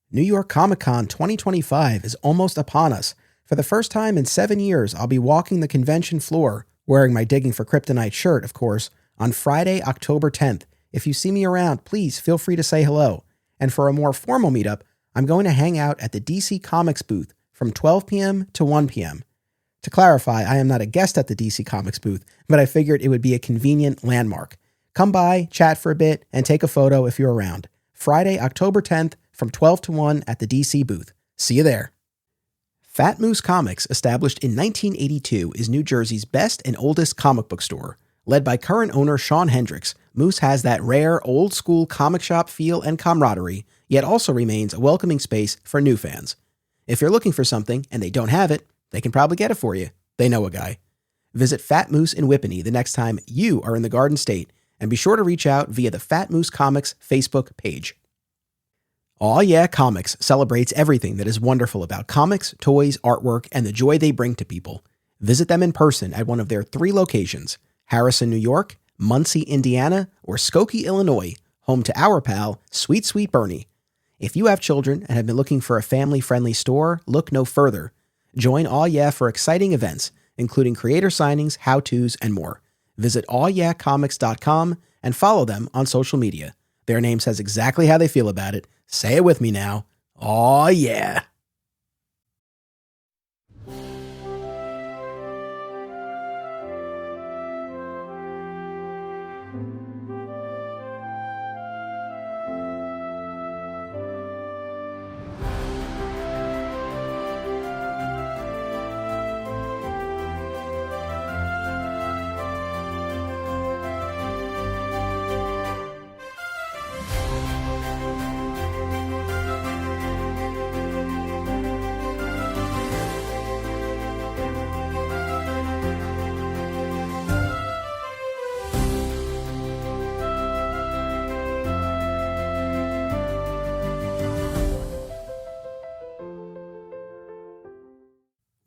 New York Comic Con 2025 is almost upon us. For the first time in 7 years, I'll be walking the convention floor, wearing my Digging for Kryptonite shirt, of course, on Friday, October 10th. If you see me around, please feel free to say hello. And for a more formal meetup, I'm going to hang out at the DC Comics booth from 12 p.m. to 1 p.m. To clarify, I am not a guest at the DC Comics booth, but I figured it would be a convenient landmark. Come by, chat for a bit, and take a photo if you're around. Friday, October 10th, from 12 to 1 at the DC booth. See you there. Fat Moose Comics, established in 1982, is New Jersey's best and oldest comic book store. Led by current owner Sean Hendricks, Moose has that rare, old-school comic shop feel and camaraderie, yet also remains a welcoming space for new fans. If you're looking for something and they don't have it, they can probably get it for you. They know a guy. Visit Fat Moose in Whippany the next time you are in the Garden State, and be sure to reach out via the Fat Moose Comics Facebook page. Aw Yeah Comics celebrates everything that is wonderful about comics, toys, artwork, and the joy they bring to people. Visit them in person at one of their 3 locations, Harrison, New York, Muncie, Indiana, or Skokie, Illinois, home to our pal, Sweet Sweet Bernie. If you have children and have been looking for a family-friendly store, look no further. Join Aw Yeah for exciting events, including creator signings, how-tos, and more. Visit awyeahcomics.com and follow them on social media. Their name says exactly how they feel about it. Say it with me now. Aw yeah.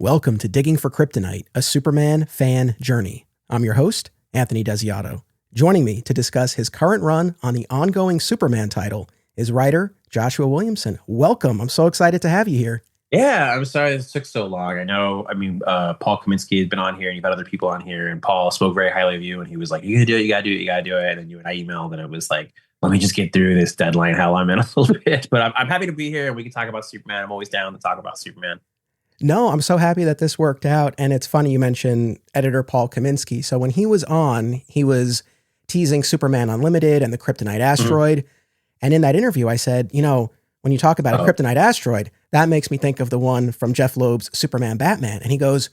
Welcome to Digging for Kryptonite, a Superman fan journey. I'm your host, Anthony Desiato. Joining me to discuss his current run on the ongoing Superman title is writer Joshua Williamson. Welcome. I'm so excited to have you here. Yeah, I'm sorry this took so long. Paul Kaminsky has been on here, and you've had other people on here, and Paul spoke very highly of you, and he was like, you gotta do it, you gotta do it, you gotta do it. And then you and I emailed, and it was like, let me just get through this deadline hell I'm in a little bit. But I'm happy to be here, and we can talk about Superman. I'm always down to talk about Superman. No, I'm so happy that this worked out. And it's funny you mentioned editor Paul Kaminsky. So when he was on, he was teasing Superman Unlimited and the Kryptonite asteroid. And in that interview, I said, you know, when you talk about a Kryptonite asteroid, that makes me think of the one from Jeff Loeb's Superman Batman. And he goes,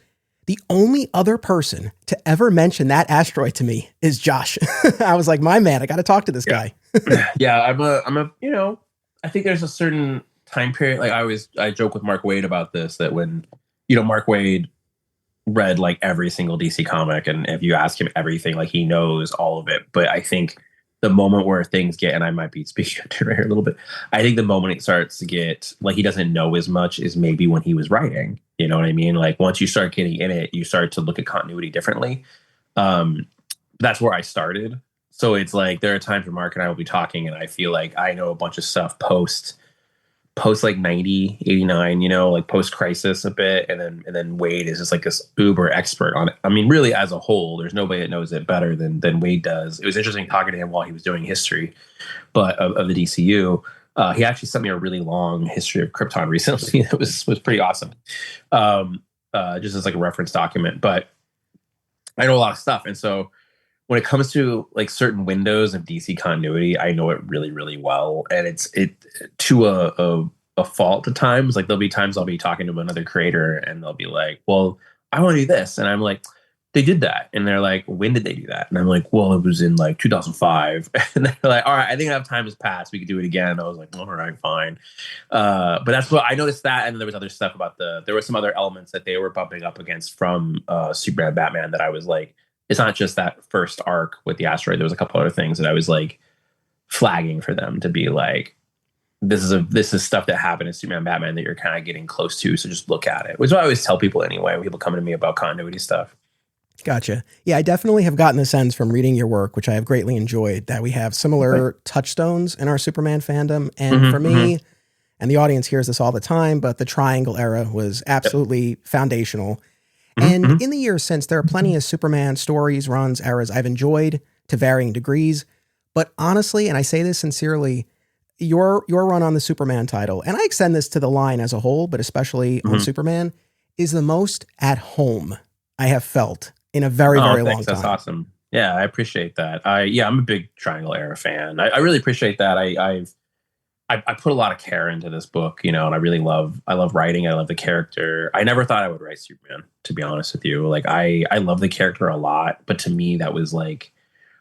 the only other person to ever mention that asteroid to me is Josh. I was like, my man, I got to talk to this guy. Yeah, I think there's a certain time period. Like I joke with Mark Waid about this, that when, Mark Waid read like every single DC comic, and if you ask him everything, like he knows all of it. But I think the moment where things get, and I might be speaking to right here a little bit, I think the moment it starts to get like he doesn't know as much is maybe when he was writing. You know what I mean? Like once you start getting in it, you start to look at continuity differently. That's where I started. So it's like there are times where Mark and I will be talking, and I feel like I know a bunch of stuff post like 90, 89, like post crisis a bit. And then Wade is just like this uber expert on it. I mean, really as a whole, there's nobody that knows it better than Wade does. It was interesting talking to him while he was doing history, but of the DCU. He actually sent me a really long history of Krypton recently. That was pretty awesome. Just as like a reference document, but I know a lot of stuff. And so when it comes to like certain windows of DC continuity, I know it really, really well. And it's to a fault at times. Like there'll be times I'll be talking to another creator and they'll be like, well, I want to do this. And I'm like, they did that. And they're like, when did they do that? And I'm like, well, it was in like 2005. And they're like, all right, I think enough time has passed. We could do it again. And I was like, all right, fine. But that's what I noticed that. And then there was other stuff about there were some other elements that they were bumping up against from Superman Batman that I was like, it's not just that first arc with the asteroid. There was a couple other things that I was like flagging for them to be like, this is stuff that happened in Superman Batman that you're kind of getting close to. So just look at it, which is what I always tell people anyway, when people come to me about continuity stuff. Gotcha. Yeah, I definitely have gotten the sense from reading your work, which I have greatly enjoyed, that we have similar touchstones in our Superman fandom. And for me, and the audience hears this all the time, but the Triangle era was absolutely foundational. And Mm-hmm. in the years since, there are plenty of Superman stories, runs, eras I've enjoyed to varying degrees. But honestly, and I say this sincerely, your run on the Superman title, and I extend this to the line as a whole, but especially on Mm-hmm. Superman, is the most at home I have felt in a very, Oh, very long thanks. That's time. awesome. Yeah, I appreciate that. I'm a big Triangle Era fan. I really appreciate that. I put a lot of care into this book, and I love writing. I love the character. I never thought I would write Superman, to be honest with you. Like I love the character a lot, but to me that was like,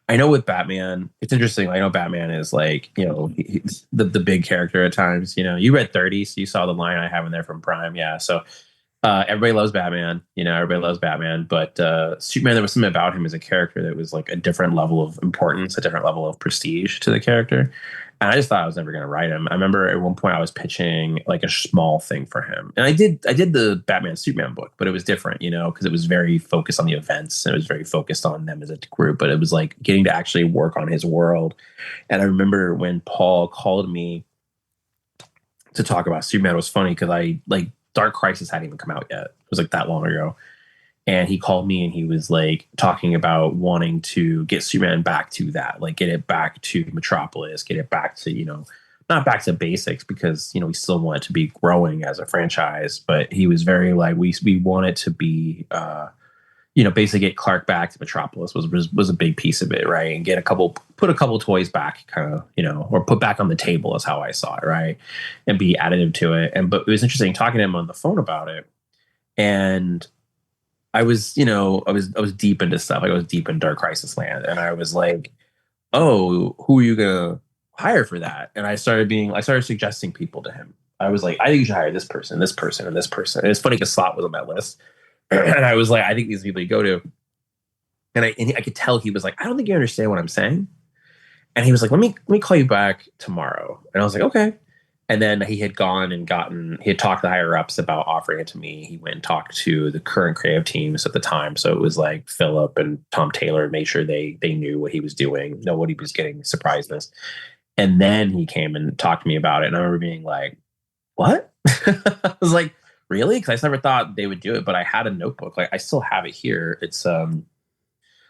I know with Batman, it's interesting. I know Batman is like, he's the big character at times. You read 30, so you saw the line I have in there from Prime. Yeah, so everybody loves Batman. Everybody loves Batman. But Superman, there was something about him as a character that was like a different level of importance, a different level of prestige to the character. And I just thought I was never going to write him. I remember at one point I was pitching like a small thing for him, and I did the Batman Superman book, but it was different, because it was very focused on the events and it was very focused on them as a group. But it was like getting to actually work on his world. And I remember when Paul called me to talk about Superman, it was funny because I like Dark Crisis hadn't even come out yet. It was like that long ago. And he called me and he was like talking about wanting to get Superman back to that, like get it back to Metropolis, get it back to, not back to basics because, we still want it to be growing as a franchise. But he was very like, we want it to be, basically get Clark back to Metropolis was a big piece of it, right? And put a couple toys back, kind of, or put back on the table is how I saw it, right? And be additive to it. But it was interesting talking to him on the phone about it. And I was, I was deep into stuff. Like I was deep in Dark Crisis land, and I was like, "Oh, who are you gonna hire for that?" And I started suggesting people to him. I was like, "I think you should hire this person, this person, and this person." And it's funny because Slot was on that list, and I was like, "I think these people you go to." And I could tell he was like, "I don't think you understand what I'm saying." And he was like, let me call you back tomorrow. And I was like, okay. And then he had he had talked to the higher ups about offering it to me. He went and talked to the current creative teams at the time. So it was like Philip and Tom Taylor, made sure they knew what he was doing, know what he was getting, surprised us. And then he came and talked to me about it. And I remember being like, what? I was like, really? Because I just never thought they would do it. But I had a notebook. Like I still have it here. It's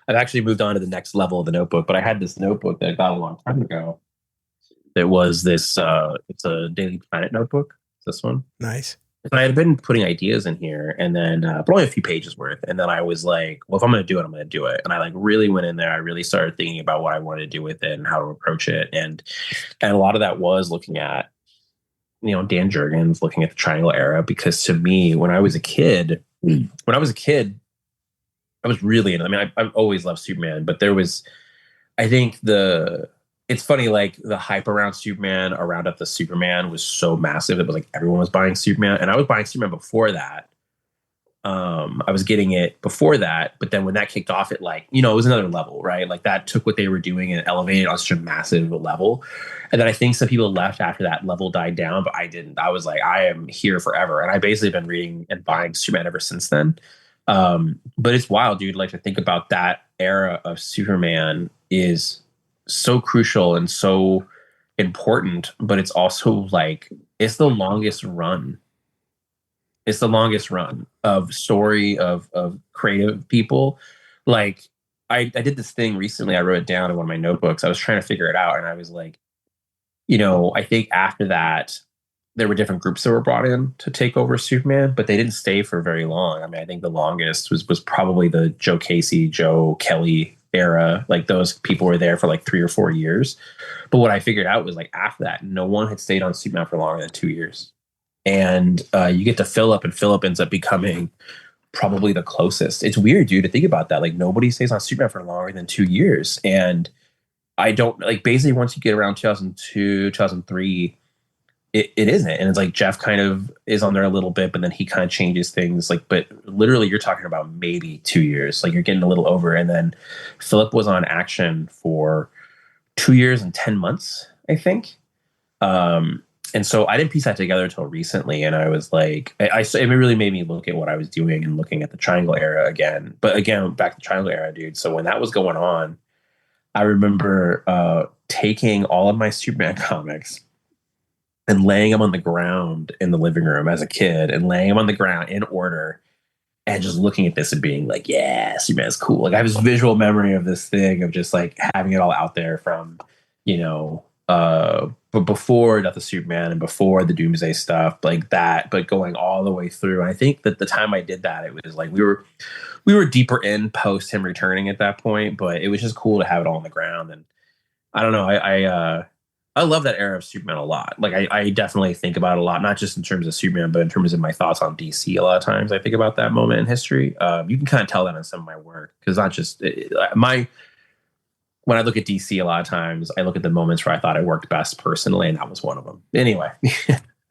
I've actually moved on to the next level of the notebook, but I had this notebook that I got a long time ago. It was this, it's a Daily Planet notebook. This one. Nice. And I had been putting ideas in here and then, but only a few pages worth. And then I was like, well, if I'm going to do it, I'm going to do it. And I like really went in there. I really started thinking about what I wanted to do with it and how to approach it. And a lot of that was looking at, Dan Jurgens, looking at the Triangle Era, because to me, when I was a kid, I was really into. I mean, I've always loved Superman, but there was, I think it's funny, like the hype around Superman, around Up the Superman was so massive. It was like everyone was buying Superman, and I was buying Superman before that. I was getting it before that, but then when that kicked off, it it was another level, right? Like that took what they were doing and elevated it on such a massive level. And then I think some people left after that level died down, but I didn't. I was like, I am here forever, and I basically been reading and buying Superman ever since then. But it's wild, dude. Like to think about that era of Superman is so crucial and so important, but it's also like it's the longest run. It's the longest run of story of creative people. Like I did this thing recently. I wrote it down in one of my notebooks. I was trying to figure it out, and I was like, I think after that, there were different groups that were brought in to take over Superman, but they didn't stay for very long. I mean, I think the longest was probably the Joe Casey, Joe Kelly era. Like those people were there for like 3 or 4 years. But what I figured out was like after that, no one had stayed on Superman for longer than 2 years. And you get to Philip, and Philip ends up becoming probably the closest. It's weird, dude, to think about that. Like nobody stays on Superman for longer than 2 years. And I don't like basically once you get around 2002, 2003, it isn't. And it's like Jeff kind of is on there a little bit, but then he kind of changes things. Like, but literally you're talking about maybe 2 years. Like you're getting a little over. And then Philip was on Action for 2 years and 10 months, I think. And so I didn't piece that together until recently. And I was like, it really made me look at what I was doing and looking at the Triangle Era again. But again, back to Triangle Era, dude. So when that was going on, I remember taking all of my Superman comics and laying him on the ground in the living room as a kid and laying him on the ground in order and just looking at this and being like, yeah, Superman's cool. Like I have this visual memory of this thing of just like having it all out there from, but before Death of Superman and before the Doomsday stuff like that, but going all the way through. And I think that the time I did that, it was like we were deeper in post him returning at that point, but it was just cool to have it all on the ground. And I don't know, I love that era of Superman a lot. Like I definitely think about it a lot, not just in terms of Superman, but in terms of my thoughts on DC. A lot of times I think about that moment in history. You can kind of tell that in some of my work because not just when I look at DC, a lot of times I look at the moments where I thought I worked best personally, and that was one of them. Anyway.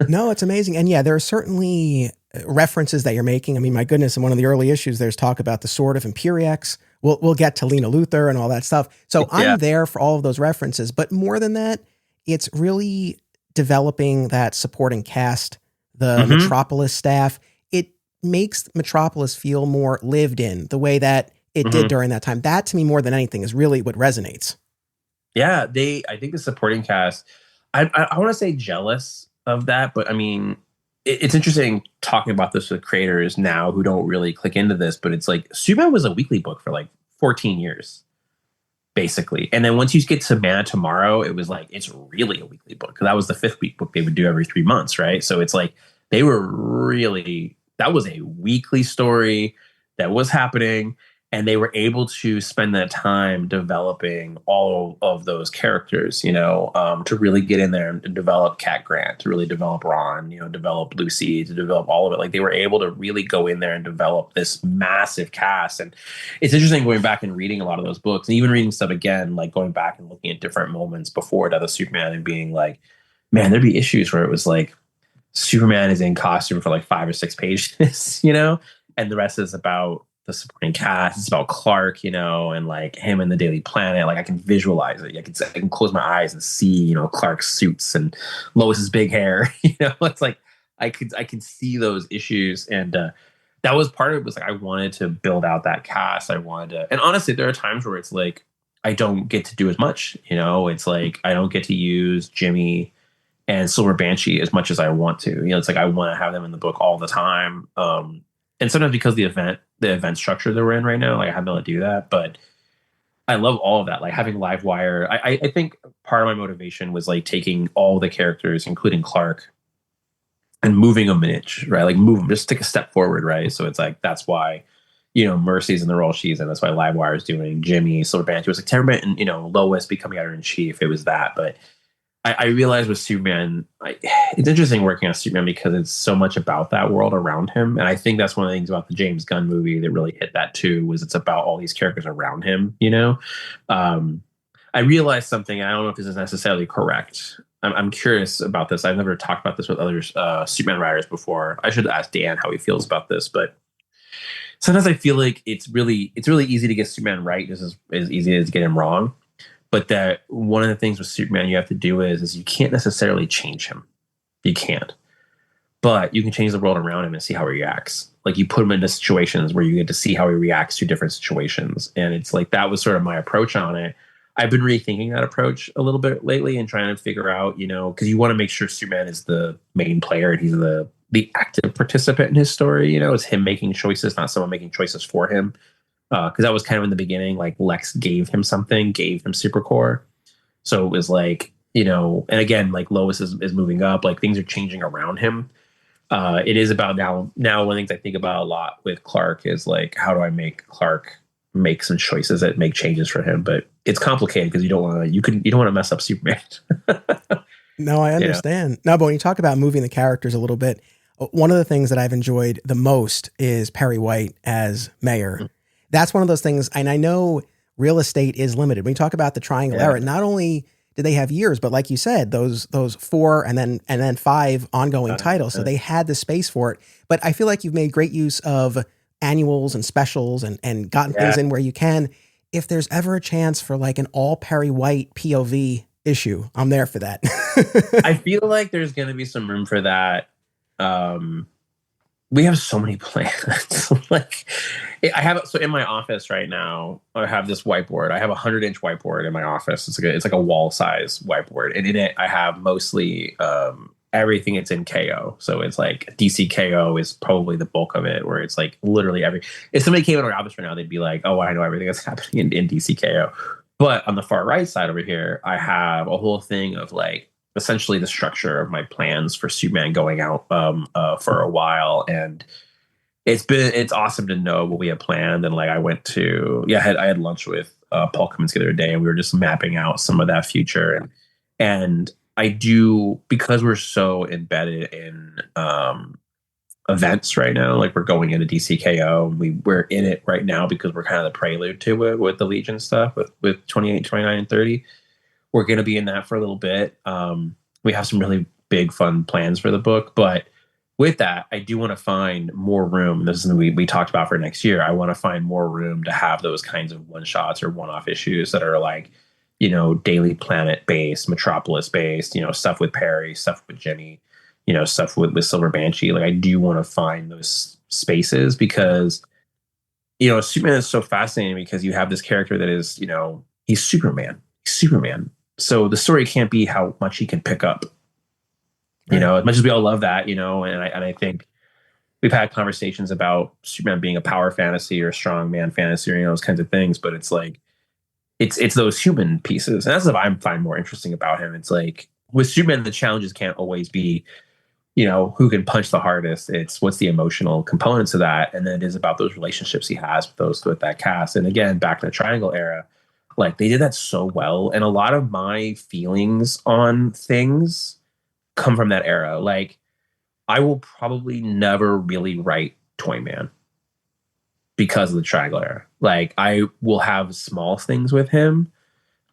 No, it's amazing. And yeah, there are certainly references that you're making. I mean, my goodness, in one of the early issues, there's talk about the Sword of Imperiex. We'll get to Lena Luthor and all that stuff. So I'm there for all of those references. But more than that, it's really developing that supporting cast, the Metropolis staff. It makes Metropolis feel more lived in the way that it did during that time. That to me, more than anything, is really what resonates. Yeah, I think the supporting cast, I want to say jealous of that, but I mean, it's interesting talking about this with creators now who don't really click into this, but it's like Superman was a weekly book for like 14 years, basically. And then once you get to Man of Tomorrow, it was like, it's really a weekly book. That was the 5th week book they would do every 3 months, right? So it's like, that was a weekly story that was happening. And they were able to spend that time developing all of those characters, to really get in there and develop Cat Grant, to really develop Ron, develop Lucy, to develop all of it. Like they were able to really go in there and develop this massive cast. And it's interesting going back and reading a lot of those books and even reading stuff again, like going back and looking at different moments before Death of Superman and being like, man, there'd be issues where it was like Superman is in costume for like 5 or 6 pages, and the rest is about the supporting cast. It's about Clark, and like him and the Daily Planet. Like I can visualize it. I can close my eyes and see, Clark's suits and Lois's big hair. It's like I could see those issues, and that was part of it. Was like I wanted to build out that cast. I wanted to, and honestly, there are times where it's like I don't get to do as much. It's like I don't get to use Jimmy and Silver Banshee as much as I want to. It's like I want to have them in the book all the time. And sometimes because the event structure that we're in right now, like I haven't been able to do that. But I love all of that. Like having Livewire. I think part of my motivation was like taking all the characters, including Clark, and moving them an inch, right? Like move them, just take a step forward, right? So it's like that's why, Mercy's in the role she's in. That's why Livewire is doing Jimmy, Silver Banshee. It was like Terror and Lois becoming editor in chief. It was that, but I realized with Superman, it's interesting working on Superman because it's so much about that world around him. And I think that's one of the things about the James Gunn movie that really hit that too, was it's about all these characters around him, I realized something, I don't know if this is necessarily correct. I'm curious about this. I've never talked about this with other Superman writers before. I should ask Dan how he feels about this, but sometimes I feel like it's really easy to get Superman right, just as easy as get him wrong. But that one of the things with Superman you have to do is you can't necessarily change him. You can't. But you can change the world around him and see how he reacts. Like you put him into situations where you get to see how he reacts to different situations. And it's like that was sort of my approach on it. I've been rethinking that approach a little bit lately and trying to figure out, because you want to make sure Superman is the main player and he's the active participant in his story. It's him making choices, not someone making choices for him. Because that was kind of in the beginning, like Lex gave him Supercore. So it was like, and again, like Lois is moving up, like things are changing around him. It is about now one of the things I think about a lot with Clark is like, how do I make Clark make some choices that make changes for him? But it's complicated because you don't want to mess up Superman. No, I understand. No, but when you talk about moving the characters a little bit, one of the things that I've enjoyed the most is Perry White as mayor. Mm-hmm. That's one of those things, and I know real estate is limited. When you talk about the triangle era, not only did they have years, but like you said, those 4 and then 5 ongoing titles, so they had the space for it. But I feel like you've made great use of annuals and specials and gotten things in where you can. If there's ever a chance for like an all Perry White POV issue, I'm there for that. I feel like there's going to be some room for that. We have so many plans. Like so in my office right now, I have this whiteboard. I have 100-inch whiteboard in my office. It's like a wall size whiteboard. And in it, I have mostly everything it's in KO. So it's like DC KO is probably the bulk of it, where it's like literally if somebody came in our office right now, they'd be like, oh, I know everything that's happening in DC KO. But on the far right side over here, I have a whole thing of like essentially the structure of my plans for Superman going out for a while. And it's awesome to know what we have planned. And like I went to, I had lunch with Paul Kaminsky the other day, and we were just mapping out some of that future. And I do, because we're so embedded in events right now, like we're going into DCKO, we're in it right now because we're kind of the prelude to it with the Legion stuff with 28, 29, and 30. We're going to be in that for a little bit. We have some really big fun plans for the book, but with that, I do want to find more room. This is something we talked about for next year. I want to find more room to have those kinds of one shots or one-off issues that are like, you know, Daily Planet based, Metropolis based, you know, stuff with Perry, stuff with Jenny, you know, stuff with Silver Banshee. Like I do want to find those spaces because, you know, Superman is so fascinating because you have this character that is, you know, he's Superman. So the story can't be how much he can pick up. You know, as much as we all love that, you know, and I think we've had conversations about Superman being a power fantasy or a strong man fantasy or, you know, those kinds of things. But it's like, it's those human pieces. And that's what I find more interesting about him. It's like with Superman, the challenges can't always be, you know, who can punch the hardest. It's what's the emotional components of that. And then it is about those relationships he has with that cast. And again, back in the Triangle era, like they did that so well. And a lot of my feelings on things come from that era. Like I will probably never really write Toyman because of the Triangle era. Like I will have small things with him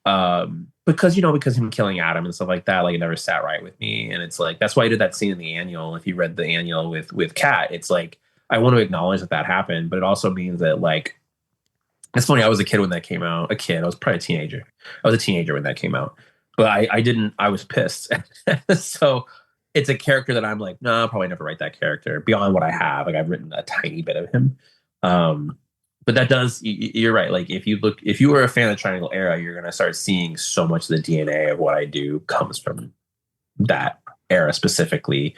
because him killing Adam and stuff like that, like it never sat right with me. And it's like that's why I did that scene in the annual. If you read the annual with Kat, it's like I want to acknowledge that happened, but it also means that like it's funny. I was a kid when that came out. I was probably a teenager. I was a teenager when that came out. But I was pissed. So it's a character that I'm like, no, I'll probably never write that character beyond what I have. Like I've written a tiny bit of him. But that does, you're right. Like if you were a fan of the Triangle era, you're going to start seeing so much of the DNA of what I do comes from that era specifically.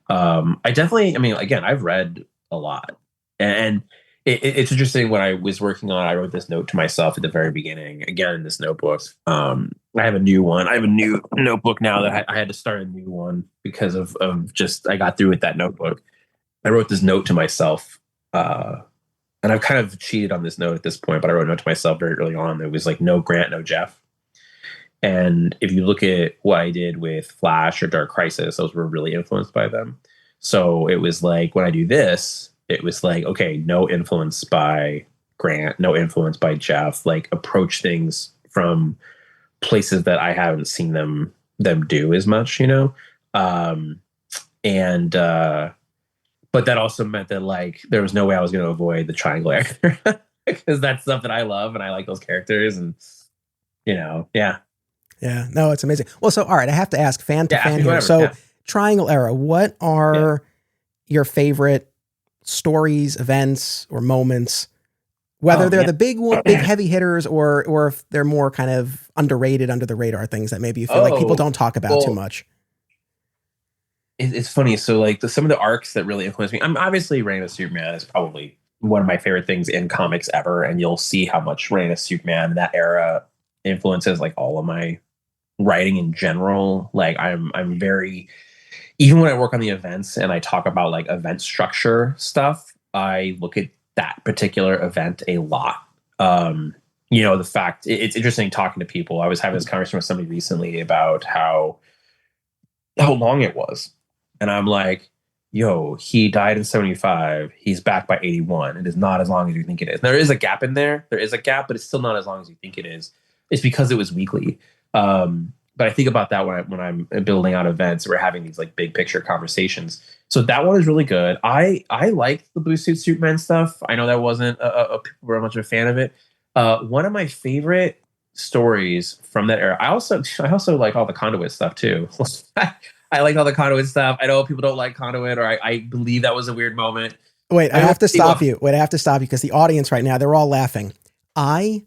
Again, I've read a lot and it's interesting. When I was working on, I wrote this note to myself at the very beginning, again, in this notebook. I have a new one. I have a new notebook now that I had to start a new one because of just, I got through with that notebook. I wrote this note to myself, and I've kind of cheated on this note at this point, but I wrote a note to myself very early on. It was like, no Grant, no Jeff. And if you look at what I did with Flash or Dark Crisis, those were really influenced by them. So it was like, when I do this, it was like, okay, no influence by Grant, no influence by Jeff, like approach things from places that I haven't seen them do as much, you know? But that also meant that like, there was no way I was going to avoid the Triangle era because that's stuff that I love and I like those characters and, you know, yeah. Yeah, no, it's amazing. Well, so, all right, I have to ask fan to fan here. So Triangle era, what are your favorite stories, events, or moments, whether they're the big heavy hitters or if they're more kind of underrated, under the radar things that maybe you feel like people don't talk about too much? It's funny. So like some of the arcs that really influenced me, I'm obviously Reign of Superman is probably one of my favorite things in comics ever. And you'll see how much Reign of Superman, that era, influences like all of my writing in general. Like I'm very, even when I work on the events and I talk about like event structure stuff, I look at that particular event a lot. The fact it's interesting talking to people. I was having this conversation with somebody recently about how long it was. And I'm like, yo, he died in 75. He's back by 81. It is not as long as you think it is. There is a gap in there. There is a gap, but it's still not as long as you think it is. It's because it was weekly. But I think about that when I'm building out events, we're having these like big picture conversations. So that one is really good. I liked the Blue Suit Superman stuff. I know that wasn't people were much of a fan of it. One of my favorite stories from that era. I also like all the Conduit stuff too. I like all the Conduit stuff. I know people don't like Conduit, or I believe that was a weird moment. Wait, I have to stop you. Wait, I have to stop you because the audience right now, they're all laughing. I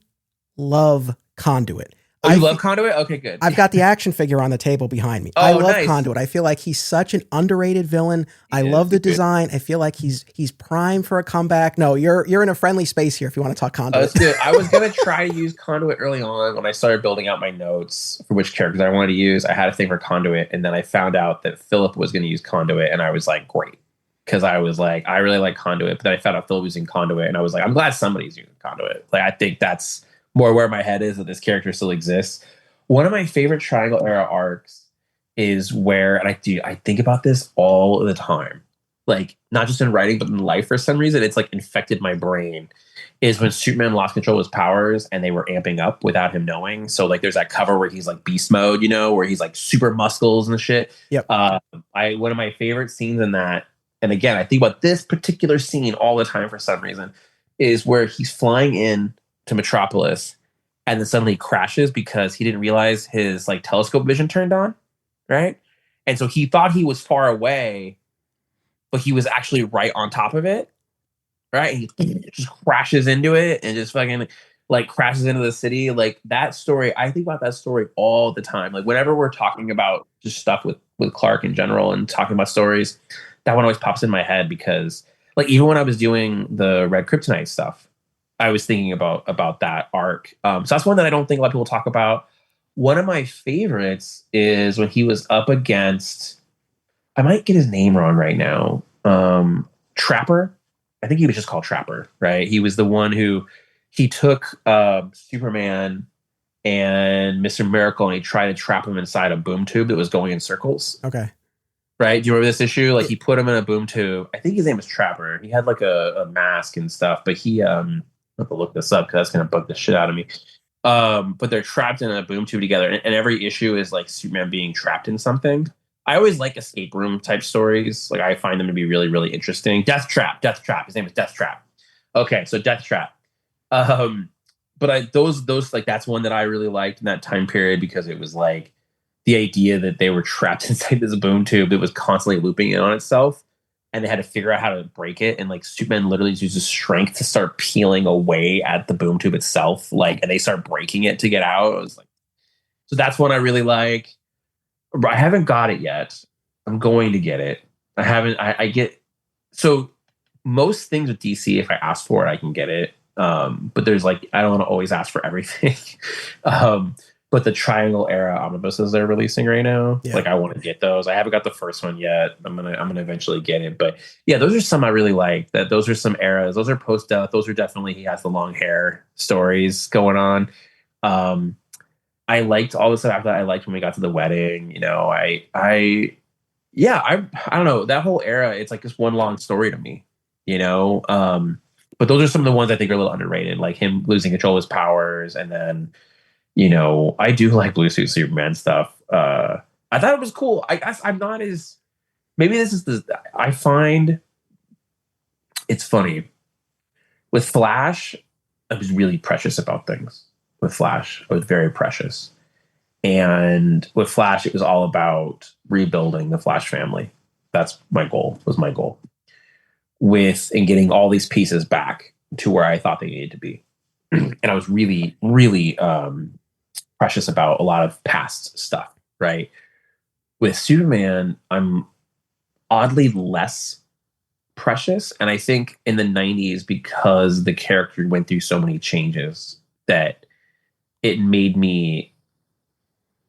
love Conduit. Oh, you love Conduit? Okay, good. I've got the action figure on the table behind me. Oh, I love nice. Conduit. I feel like he's such an underrated villain. I love the design. I feel like he's prime for a comeback. No, you're in a friendly space here if you want to talk Conduit. That's good. I was gonna try to use Conduit early on when I started building out my notes for which characters I wanted to use. I had a thing for Conduit, and then I found out that Philip was gonna use Conduit, and I was like, great. Because I was like, I really like Conduit, but then I found out Philip was using Conduit, and I was like, I'm glad somebody's using Conduit. Like, I think that's more where my head is, that this character still exists. One of my favorite Triangle Era arcs is where, and I think about this all the time, like not just in writing but in life for some reason. It's like infected my brain. Is when Superman lost control of his powers and they were amping up without him knowing. So like, there's that cover where he's like beast mode, you know, where he's like super muscles and shit. Yep. One of my favorite scenes in that, and again, I think about this particular scene all the time for some reason, is where he's flying in to Metropolis. And then suddenly crashes because he didn't realize his like telescope vision turned on, right? And so he thought he was far away, but he was actually right on top of it, right? And he just crashes into it and just fucking like crashes into the city. Like that story, I think about that story all the time. Like whenever we're talking about just stuff with Clark in general and talking about stories, that one always pops in my head because like even when I was doing the Red Kryptonite stuff, I was thinking about that arc. So that's one that I don't think a lot of people talk about. One of my favorites is when he was up against, I might get his name wrong right now, Trapper. I think he was just called Trapper, right? He was the one who, he took Superman and Mr. Miracle and he tried to trap him inside a boom tube that was going in circles. Okay. Right? Do you remember this issue? Like he put him in a boom tube. I think his name was Trapper. He had like a mask and stuff, but he I have to look this up because that's gonna bug the shit out of me. But they're trapped in a boom tube together, and every issue is like Superman being trapped in something. I always like escape room type stories. Like I find them to be really, really interesting. Death Trap. His name is Death Trap. Okay, so Death Trap. But those like that's one that I really liked in that time period because it was like the idea that they were trapped inside this boom tube that was constantly looping in on itself. And they had to figure out how to break it. And like Superman literally uses strength to start peeling away at the boom tube itself. Like, and they start breaking it to get out. It was like, so that's one I really like. I haven't got it yet. I'm going to get it. I get, so most things with DC, if I ask for it, I can get it. But there's like, I don't want to always ask for everything. But the Triangle Era omnibuses they're releasing right now, like I want to get those. I haven't got the first one yet. I'm gonna eventually get it. But yeah, those are some I really like. That those are some eras. Those are post death. Those are definitely he has the long hair stories going on. I liked all the stuff after that. I liked when we got to the wedding. You know, I don't know, that whole era. It's like just one long story to me. You know, but those are some of the ones I think are a little underrated, like him losing control of his powers, and then. You know, I do like Blue Suit Superman stuff. I thought it was cool. I guess I'm not as, maybe this is I find it's funny. With Flash, I was really precious about things. With Flash, I was very precious. And with Flash, it was all about rebuilding the Flash family. That's my goal, and getting all these pieces back to where I thought they needed to be. And I was really, really, precious about a lot of past stuff, right? With Superman, I'm oddly less precious. And I think in the 90s, because the character went through so many changes, that it made me,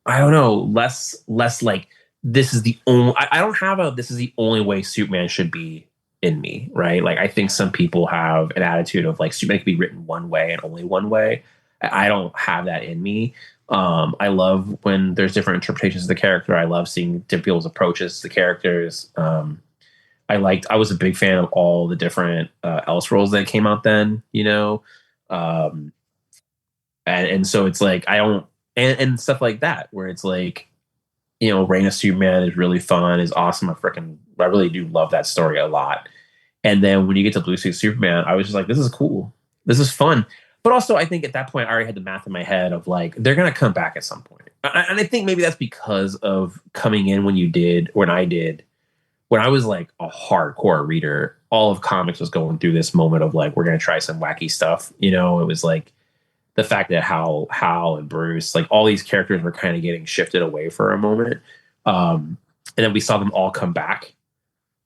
I don't know, less like, this is the only, I don't have this is the only way Superman should be in me, right? Like, I think some people have an attitude of like, Superman can be written one way and only one way. I don't have that in me. I love when there's different interpretations of the character. I love seeing different people's approaches to the characters. I was a big fan of all the different Elseworlds that came out then, you know? And so it's like, and stuff like that, where it's like, you know, Reign of Superman is really fun, is awesome. I really do love that story a lot. And then when you get to Blue Suit Superman, I was just like, this is cool. This is fun. But also, I think at that point, I already had the math in my head of like, they're going to come back at some point. And I think maybe that's because of coming in when I was like a hardcore reader. All of comics was going through this moment of like, we're going to try some wacky stuff. You know, it was like the fact that Hal and Bruce, like all these characters were kind of getting shifted away for a moment. And then we saw them all come back.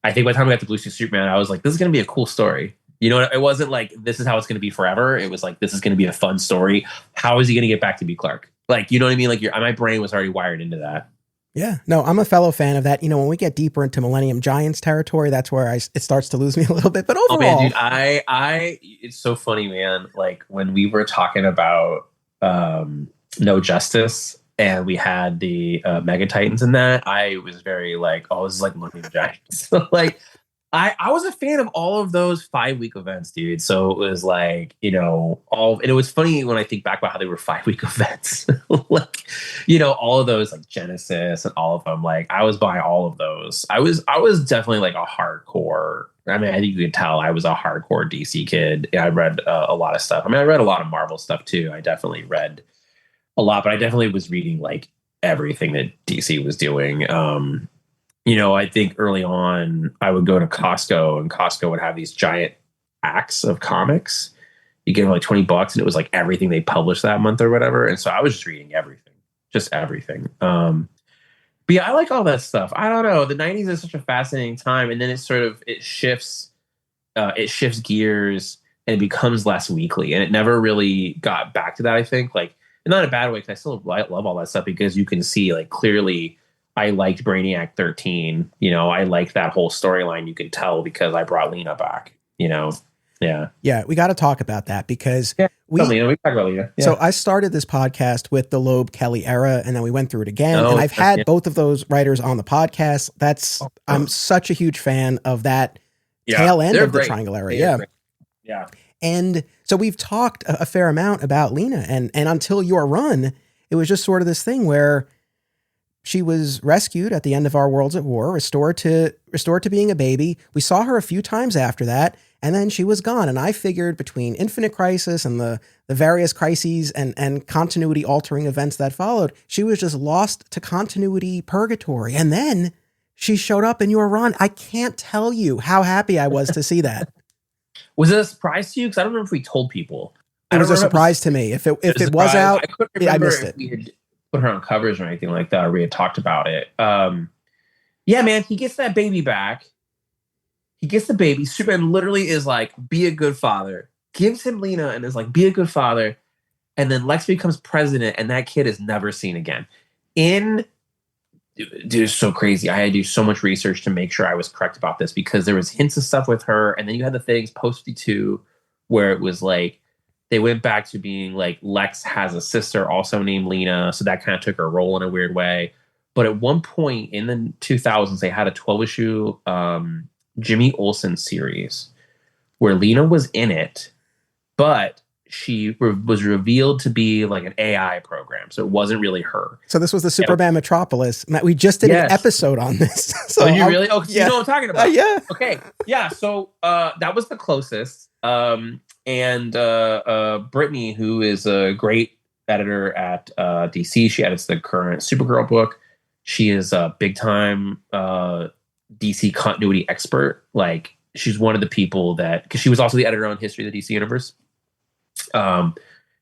I think by the time we got to Blue Suit Superman, I was like, this is going to be a cool story. You know, it wasn't like, this is how it's going to be forever. It was like, this is going to be a fun story. How is he going to get back to be Clark? Like, you know what I mean? Like my brain was already wired into that. Yeah, no, I'm a fellow fan of that. You know, when we get deeper into Millennium Giants territory, that's where it starts to lose me a little bit. But overall, oh man, dude, it's so funny, man. Like when we were talking about No Justice and we had the Mega Titans in that, I was very like, oh, this is like Millennium Giants. So like, I was a fan of all of those 5-week events, dude. So it was like, you know, and it was funny when I think back about how they were 5-week events. Like, you know, all of those like Genesis and all of them. Like I was buying all of those. I was definitely like a hardcore. I mean, I think you could tell I was a hardcore DC kid. I read a lot of stuff. I mean, I read a lot of Marvel stuff too. I definitely read a lot, but I definitely was reading like everything that DC was doing. You know, I think early on I would go to Costco and Costco would have these giant packs of comics. You give them like $20 and it was like everything they published that month or whatever. And so I was just reading everything, just everything. But yeah, I like all that stuff. I don't know. The 90s is such a fascinating time. And then it shifts gears and it becomes less weekly. And it never really got back to that, I think. Like, not in a bad way, because I still love all that stuff because you can see like clearly I liked Brainiac 13. You know, I liked that whole storyline. You could tell because I brought Lena back, you know? Yeah. Yeah. We got to talk about that because we talk about Lena. Yeah. So I started this podcast with the Loeb Kelly era and then we went through it again. And I've had both of those writers on the podcast. I'm such a huge fan of that tail end of the Triangle era. Yeah. Yeah. And so we've talked a fair amount about Lena and until your run, it was just sort of this thing where she was rescued at the end of Our Worlds at War, restored to being a baby. We saw her a few times after that, and then she was gone. And I figured between Infinite Crisis and the various crises and continuity altering events that followed, she was just lost to continuity purgatory. And then she showed up in your run. I can't tell you how happy I was to see that. Was it a surprise to you? Because I don't remember if we told people. It was a surprise to me. If it was out, I missed it. We had put her on covers or anything like that, or we had talked about it. Yeah, man, he gets that baby back. He gets the baby. Superman literally is like, be a good father. Gives him Lena and is like, be a good father. And then Lex becomes president and that kid is never seen again. Dude, it's so crazy. I had to do so much research to make sure I was correct about this because there was hints of stuff with her. And then you had the things post 52 where it was like, they went back to being like Lex has a sister also named Lena. So that kind of took her role in a weird way. But at one point in the 2000s, they had a 12-issue Jimmy Olsen series where Lena was in it, but she was revealed to be like an AI program. So it wasn't really her. So this was the Superman Metropolis. Matt, we just did an episode on this. So you really? Oh, you know what I'm talking about? Yeah. Okay. Yeah. So that was the closest. And Brittany, who is a great editor at DC, she edits the current Supergirl book. She is a big time DC continuity expert. Like she's one of the people that, because she was also the editor on History of the DC Universe.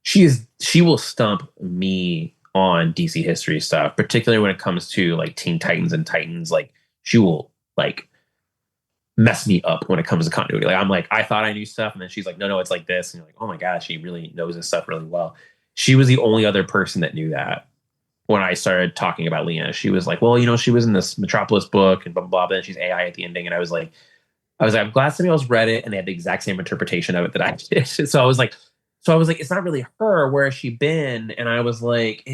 She will stump me on DC history stuff, particularly when it comes to like Teen Titans and Titans. Like she will like mess me up when it comes to continuity. Like I'm like, I thought I knew stuff, and then she's like, no, it's like this, and you're like, oh my god, she really knows this stuff really well. She was the only other person that knew that when I started talking about Lena. She was like, well, you know, she was in this Metropolis book and blah blah blah, but then she's AI at the ending, and I was like, I'm glad somebody else read it and they had the exact same interpretation of it that I did. So I was like, it's not really her. Where has she been? And I was like,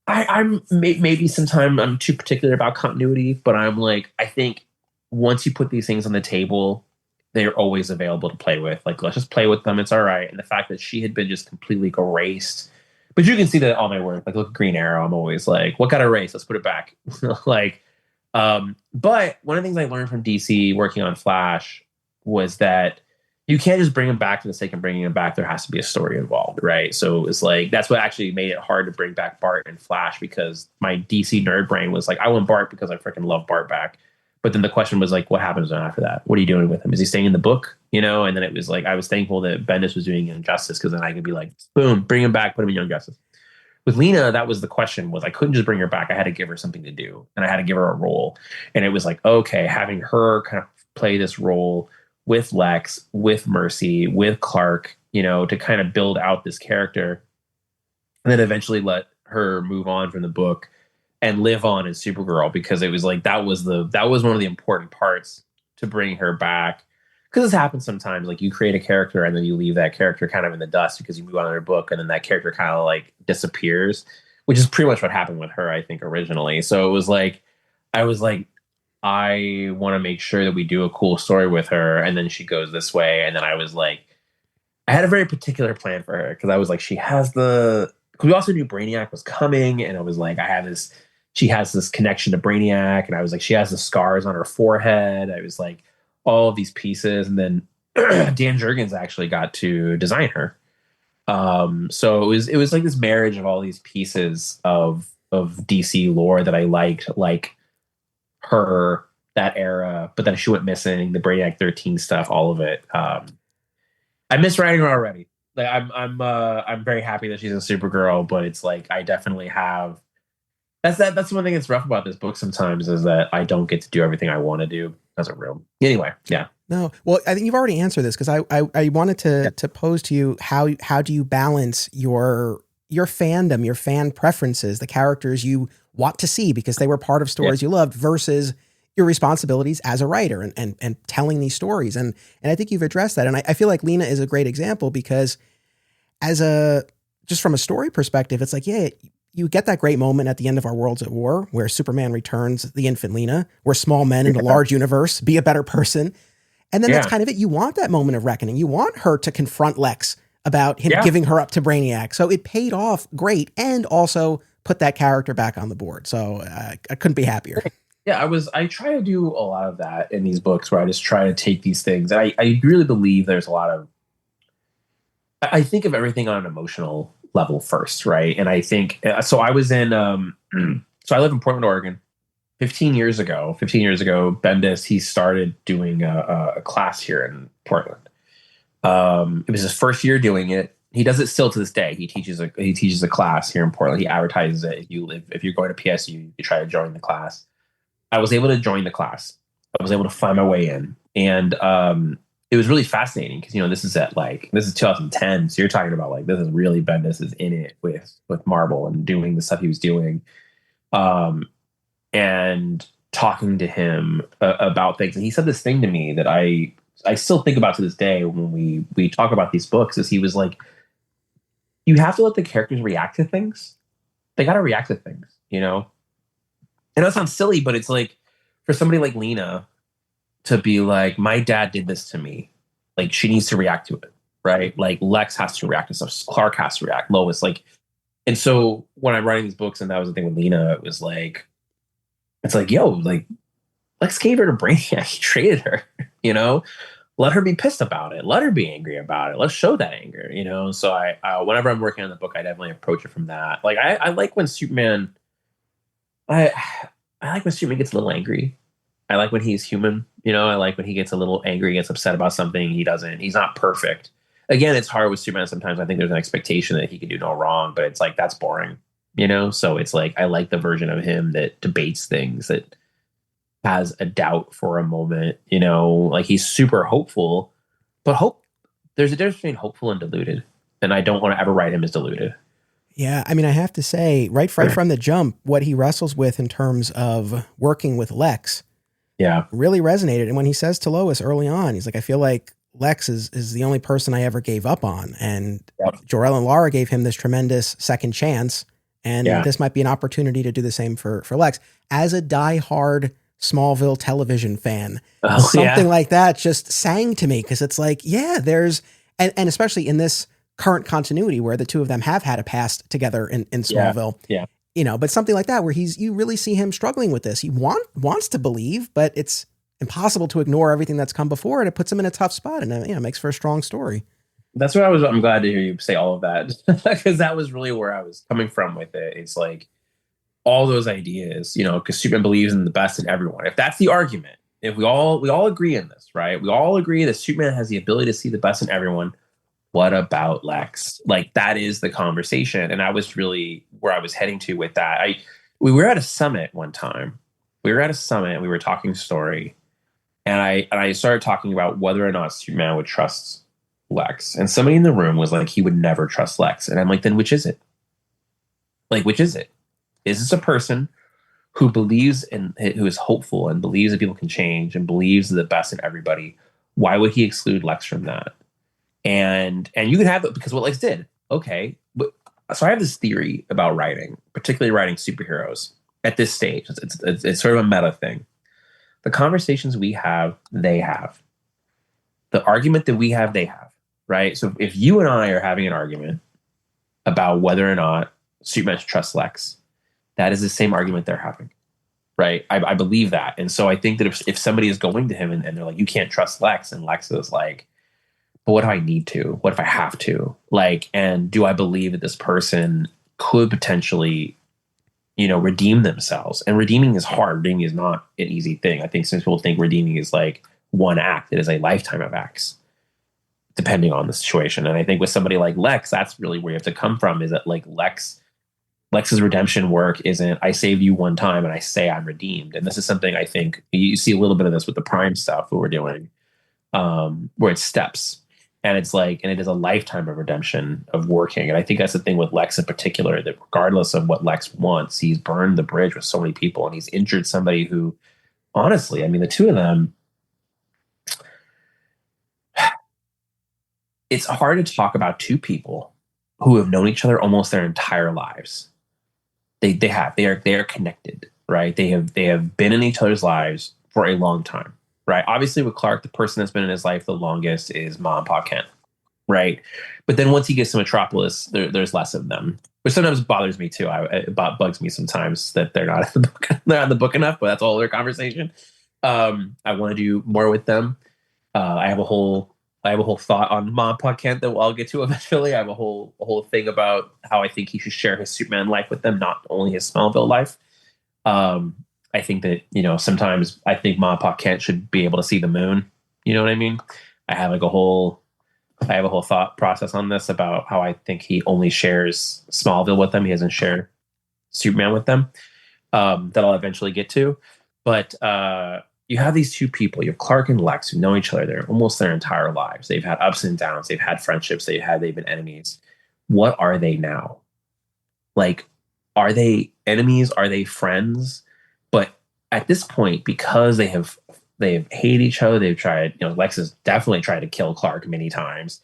I'm maybe sometimes I'm too particular about continuity, but I'm like, I think once you put these things on the table, they're always available to play with. Like, let's just play with them. It's all right. And the fact that she had been just completely erased, but you can see that all my work, like look at Green Arrow, I'm always like, what got erased? Let's put it back. Like, but one of the things I learned from DC working on Flash was that you can't just bring him back for the sake of bringing him back. There has to be a story involved, right? So it's like, that's what actually made it hard to bring back Bart and Flash, because my DC nerd brain was like, I want Bart because I freaking love Bart back. But then the question was like, what happens after that? What are you doing with him? Is he staying in the book? You know? And then it was like, I was thankful that Bendis was doing Young Justice, because then I could be like, boom, bring him back, put him in Young Justice. With Lena, that was the question, was I couldn't just bring her back. I had to give her something to do, and I had to give her a role. And it was like, okay, having her kind of play this role with Lex, with Mercy, with Clark, you know, to kind of build out this character, and then eventually let her move on from the book and live on in Supergirl, because it was like that was one of the important parts to bring her back. Because this happens sometimes, like you create a character and then you leave that character kind of in the dust because you move on to their book, and then that character kind of like disappears, which is pretty much what happened with her, I think, originally. So it was like, I was like, I want to make sure that we do a cool story with her, and then she goes this way. And then I was like, I had a very particular plan for her, because I was like, because we also knew Brainiac was coming, and I was like, she has this connection to Brainiac, and I was like, she has the scars on her forehead. I was like, all of these pieces, and then Dan Jurgens actually got to design her. So it was like this marriage of all these pieces of DC lore that I liked, like her, that era, but then she went missing, the Brainiac 13 stuff, all of it. I miss writing her already. Like I'm very happy that she's a Supergirl, but it's like I definitely have. That's one thing that's rough about this book sometimes, is that I don't get to do everything I want to do as a room. Anyway, yeah. No, well, I think you've already answered this, because I wanted to pose to you, how do you balance your fandom, your fan preferences, the characters you want to see because they were part of stories you loved, versus your responsibilities as a writer and telling these stories. And I think you've addressed that. And I feel like Lena is a great example, because just from a story perspective, it's like, yeah, you get that great moment at the end of Our Worlds at War, where Superman returns the infant Lena. We're small men in a large universe. Be a better person. And then that's kind of it. You want that moment of reckoning. You want her to confront Lex about him giving her up to Brainiac. So it paid off great, and also put that character back on the board. So I couldn't be happier. Yeah, I try to do a lot of that in these books, where I just try to take these things. I really believe there's a lot of, I think of everything on an emotional level first, right? And I think, so I was in, so I live in Portland, Oregon. 15 years ago, Bendis, he started doing a class here in Portland. It was his first year doing it. He does it still to this day. He teaches a class here in Portland. He advertises it. If you're going to PSU, you try to join the class. I was able to join the class. I was able to find my way in, and it was really fascinating, because this is 2010, so you're talking about like, this is really Bendis is in it with Marvel and doing the stuff he was doing, and talking to him about things. And he said this thing to me that I still think about to this day when we talk about these books. Is he was like, you have to let the characters react to things. They got to react to things, And that sounds silly, but it's like, for somebody like Lena to be like, my dad did this to me, like, she needs to react to it, right? Like, Lex has to react to stuff. Clark has to react. Lois, like, and so when I'm writing these books, and that was the thing with Lena, it was like, it's like, yo, like, Lex gave her to Brainiac. He traded her, Let her be pissed about it. Let her be angry about it. Let's show that anger, So I whenever I'm working on the book, I definitely approach it from that. Like, I like when Superman. I like when Superman gets a little angry. I like when he's human. I like when he gets a little angry, gets upset about something. He's not perfect. Again, it's hard with Superman sometimes. I think there's an expectation that he can do no wrong, but it's like, that's boring, So it's like, I like the version of him that debates things, that has a doubt for a moment, like, he's super hopeful, but there's a difference between hopeful and deluded. And I don't want to ever write him as deluded. Yeah, I mean, I have to say, right from the jump, what he wrestles with in terms of working with Lex, really resonated. And when he says to Lois early on, he's like, I feel like Lex is the only person I ever gave up on. And Jor-El and Lara gave him this tremendous second chance. And this might be an opportunity to do the same for Lex. As a diehard Smallville television fan, something like that just sang to me, because it's like, there's, and especially in this current continuity where the two of them have had a past together in Smallville, but something like that where you really see him struggling with this. He wants to believe, but it's impossible to ignore everything that's come before, and it puts him in a tough spot, and it makes for a strong story. That's what I'm glad to hear you say all of that, because that was really where I was coming from with it. It's like, all those ideas, because Superman believes in the best in everyone. If that's the argument, if we all agree in this, right? We all agree that Superman has the ability to see the best in everyone. What about Lex? Like, that is the conversation. And I was really where I was heading to with that. We were at a summit one time. We were at a summit and we were talking story. And I started talking about whether or not Superman would trust Lex. And somebody in the room was like, he would never trust Lex. And I'm like, then which is it? Like, which is it? Is this a person who believes in, who is hopeful and believes that people can change and believes the best in everybody? Why would he exclude Lex from that? And you can have it because what Lex did. Okay. But, so I have this theory about writing, particularly writing superheroes at this stage. It's sort of a meta thing. The conversations we have, they have. The argument that we have, they have. Right? So if you and I are having an argument about whether or not Superman should trust Lex, that is the same argument they're having. Right? I believe that. And so I think that if somebody is going to him and they're like, you can't trust Lex, and Lex is like, but what if I need to? What if I have to? Like, and do I believe that this person could potentially, redeem themselves? And redeeming is hard. Redeeming is not an easy thing. I think some people think redeeming is like one act. It is a lifetime of acts, depending on the situation. And I think with somebody like Lex, that's really where you have to come from, is that like Lex's redemption work isn't, I saved you one time and I say I'm redeemed. And this is something I think you see a little bit of this with the Prime stuff that we're doing, where it's steps. And it's like, and it is a lifetime of redemption of working. And I think that's the thing with Lex in particular, that regardless of what Lex wants, he's burned the bridge with so many people and he's injured somebody who, honestly, I mean, the two of them, it's hard to talk about two people who have known each other almost their entire lives. They are connected, right? They have been in each other's lives for a long time. Right. Obviously, with Clark, the person that's been in his life the longest is Mom and Pa Kent. Right. But then once he gets to Metropolis, there's less of them, which sometimes bothers me, too. It bugs me sometimes that they're not in the book, book enough. But that's a whole other conversation. I want to do more with them. I have a whole thought on Mom and Pa Kent that I'll get to eventually. I have a whole thing about how I think he should share his Superman life with them, not only his Smallville life. I think that, sometimes I think Ma and Pa Kent should be able to see the moon. You know what I mean? I have a whole thought process on this about how I think he only shares Smallville with them. He doesn't share Superman with them. That I'll eventually get to. But you have these two people. You have Clark and Lex, who know each other almost their entire lives. They've had ups and downs. They've had friendships. They've been enemies. What are they now? Like, are they enemies? Are they friends? But at this point, because they've hated each other, they've tried, Lex has definitely tried to kill Clark many times.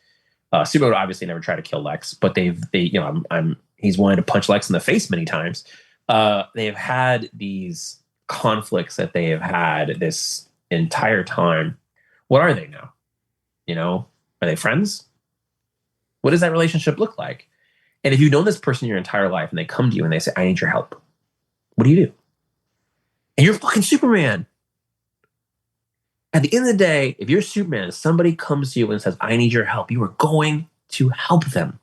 Superman would obviously never try to kill Lex, but he's wanted to punch Lex in the face many times. They've had these conflicts that they have had this entire time. What are they now? Are they friends? What does that relationship look like? And if you've known this person your entire life and they come to you and they say, I need your help, what do you do? And you're fucking Superman. At the end of the day, if you're Superman, somebody comes to you and says, I need your help, you are going to help them.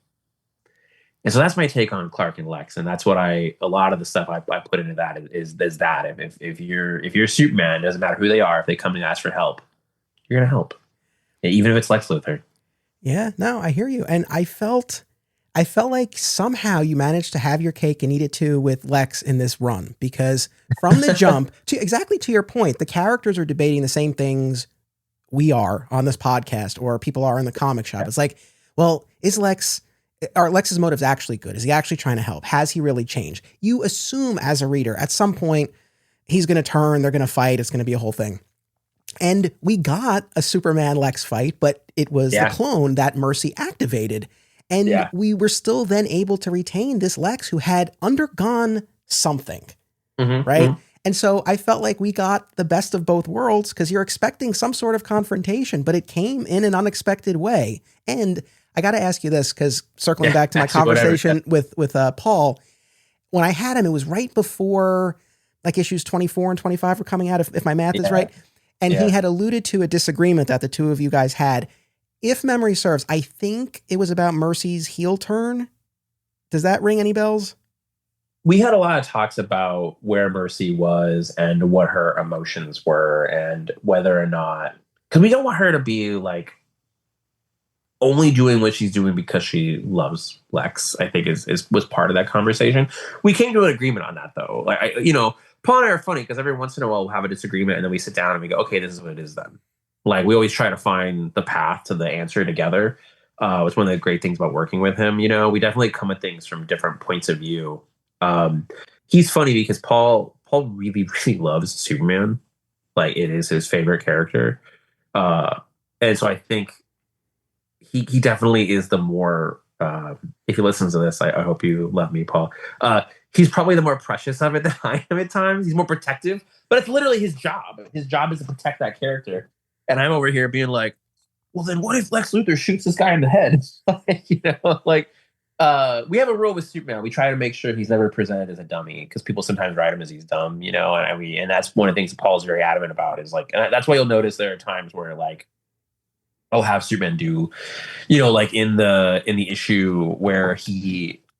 And so that's my take on Clark and Lex. And that's what a lot of the stuff I put into that is that. If you're Superman, it doesn't matter who they are, if they come and ask for help, you're going to help. Even if it's Lex Luthor. Yeah, no, I hear you. And I felt like somehow you managed to have your cake and eat it too with Lex in this run, because from the jump, exactly to your point, the characters are debating the same things we are on this podcast or people are in the comic shop. It's like, well, are Lex's motives actually good? Is he actually trying to help? Has he really changed? You assume as a reader at some point he's going to turn, they're going to fight, it's going to be a whole thing. And we got a Superman Lex fight, but it was the clone that Mercy activated. And we were still then able to retain this Lex who had undergone something, right? Mm-hmm. And so I felt like we got the best of both worlds, because you're expecting some sort of confrontation, but it came in an unexpected way. And I got to ask you this, because circling back to my conversation with Paul, when I had him, it was right before like issues 24 and 25 were coming out, if my math is right. And he had alluded to a disagreement that the two of you guys had. If memory serves, I think it was about Mercy's heel turn. Does that ring any bells? we had a lot of talks about where Mercy was and what her emotions were and whether or not, because we don't want her to be like only doing what she's doing because she loves Lex. I think is was part of that conversation. We came to an agreement on that though. Like Paul and I are funny because every once in a while we'll have a disagreement and then we sit down and we go, okay, this is what it is then. Like we always try to find the path to the answer together. It's one of the great things about working with him. We definitely come at things from different points of view. He's funny because Paul really, really loves Superman. Like it is his favorite character. And so I think he definitely is the more, if he listens to this, I hope you love me, Paul. He's probably the more precious of it than I am at times. He's more protective, but it's literally his job. His job is to protect that character. And I'm over here being like, well, then what if Lex Luthor shoots this guy in the head? We have a rule with Superman. We try to make sure he's never presented as a dummy because people sometimes write him as he's dumb, and that's one of the things that Paul's very adamant about is like, and that's why you'll notice there are times where like, I'll have Superman do, like in the issue where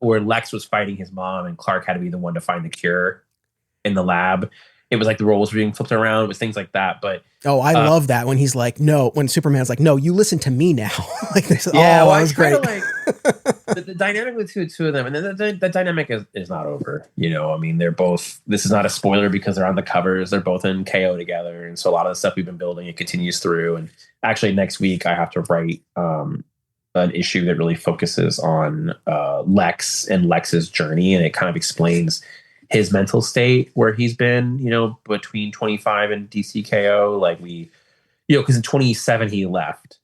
Lex was fighting his mom and Clark had to be the one to find the cure in the lab. It was like the roles were being flipped around. It was things like that. But I love that when he's like, no, when Superman's like, no, you listen to me now. Like this. Yeah, that was great. The dynamic with two of them, and then the dynamic is not over. I mean, they're both. This is not a spoiler because they're on the covers. They're both in KO together, and so a lot of the stuff we've been building it continues through. And actually, next week I have to write an issue that really focuses on Lex and Lex's journey, and it kind of explains his mental state where he's been, between 25 and DCKO. Like because in 27 he left,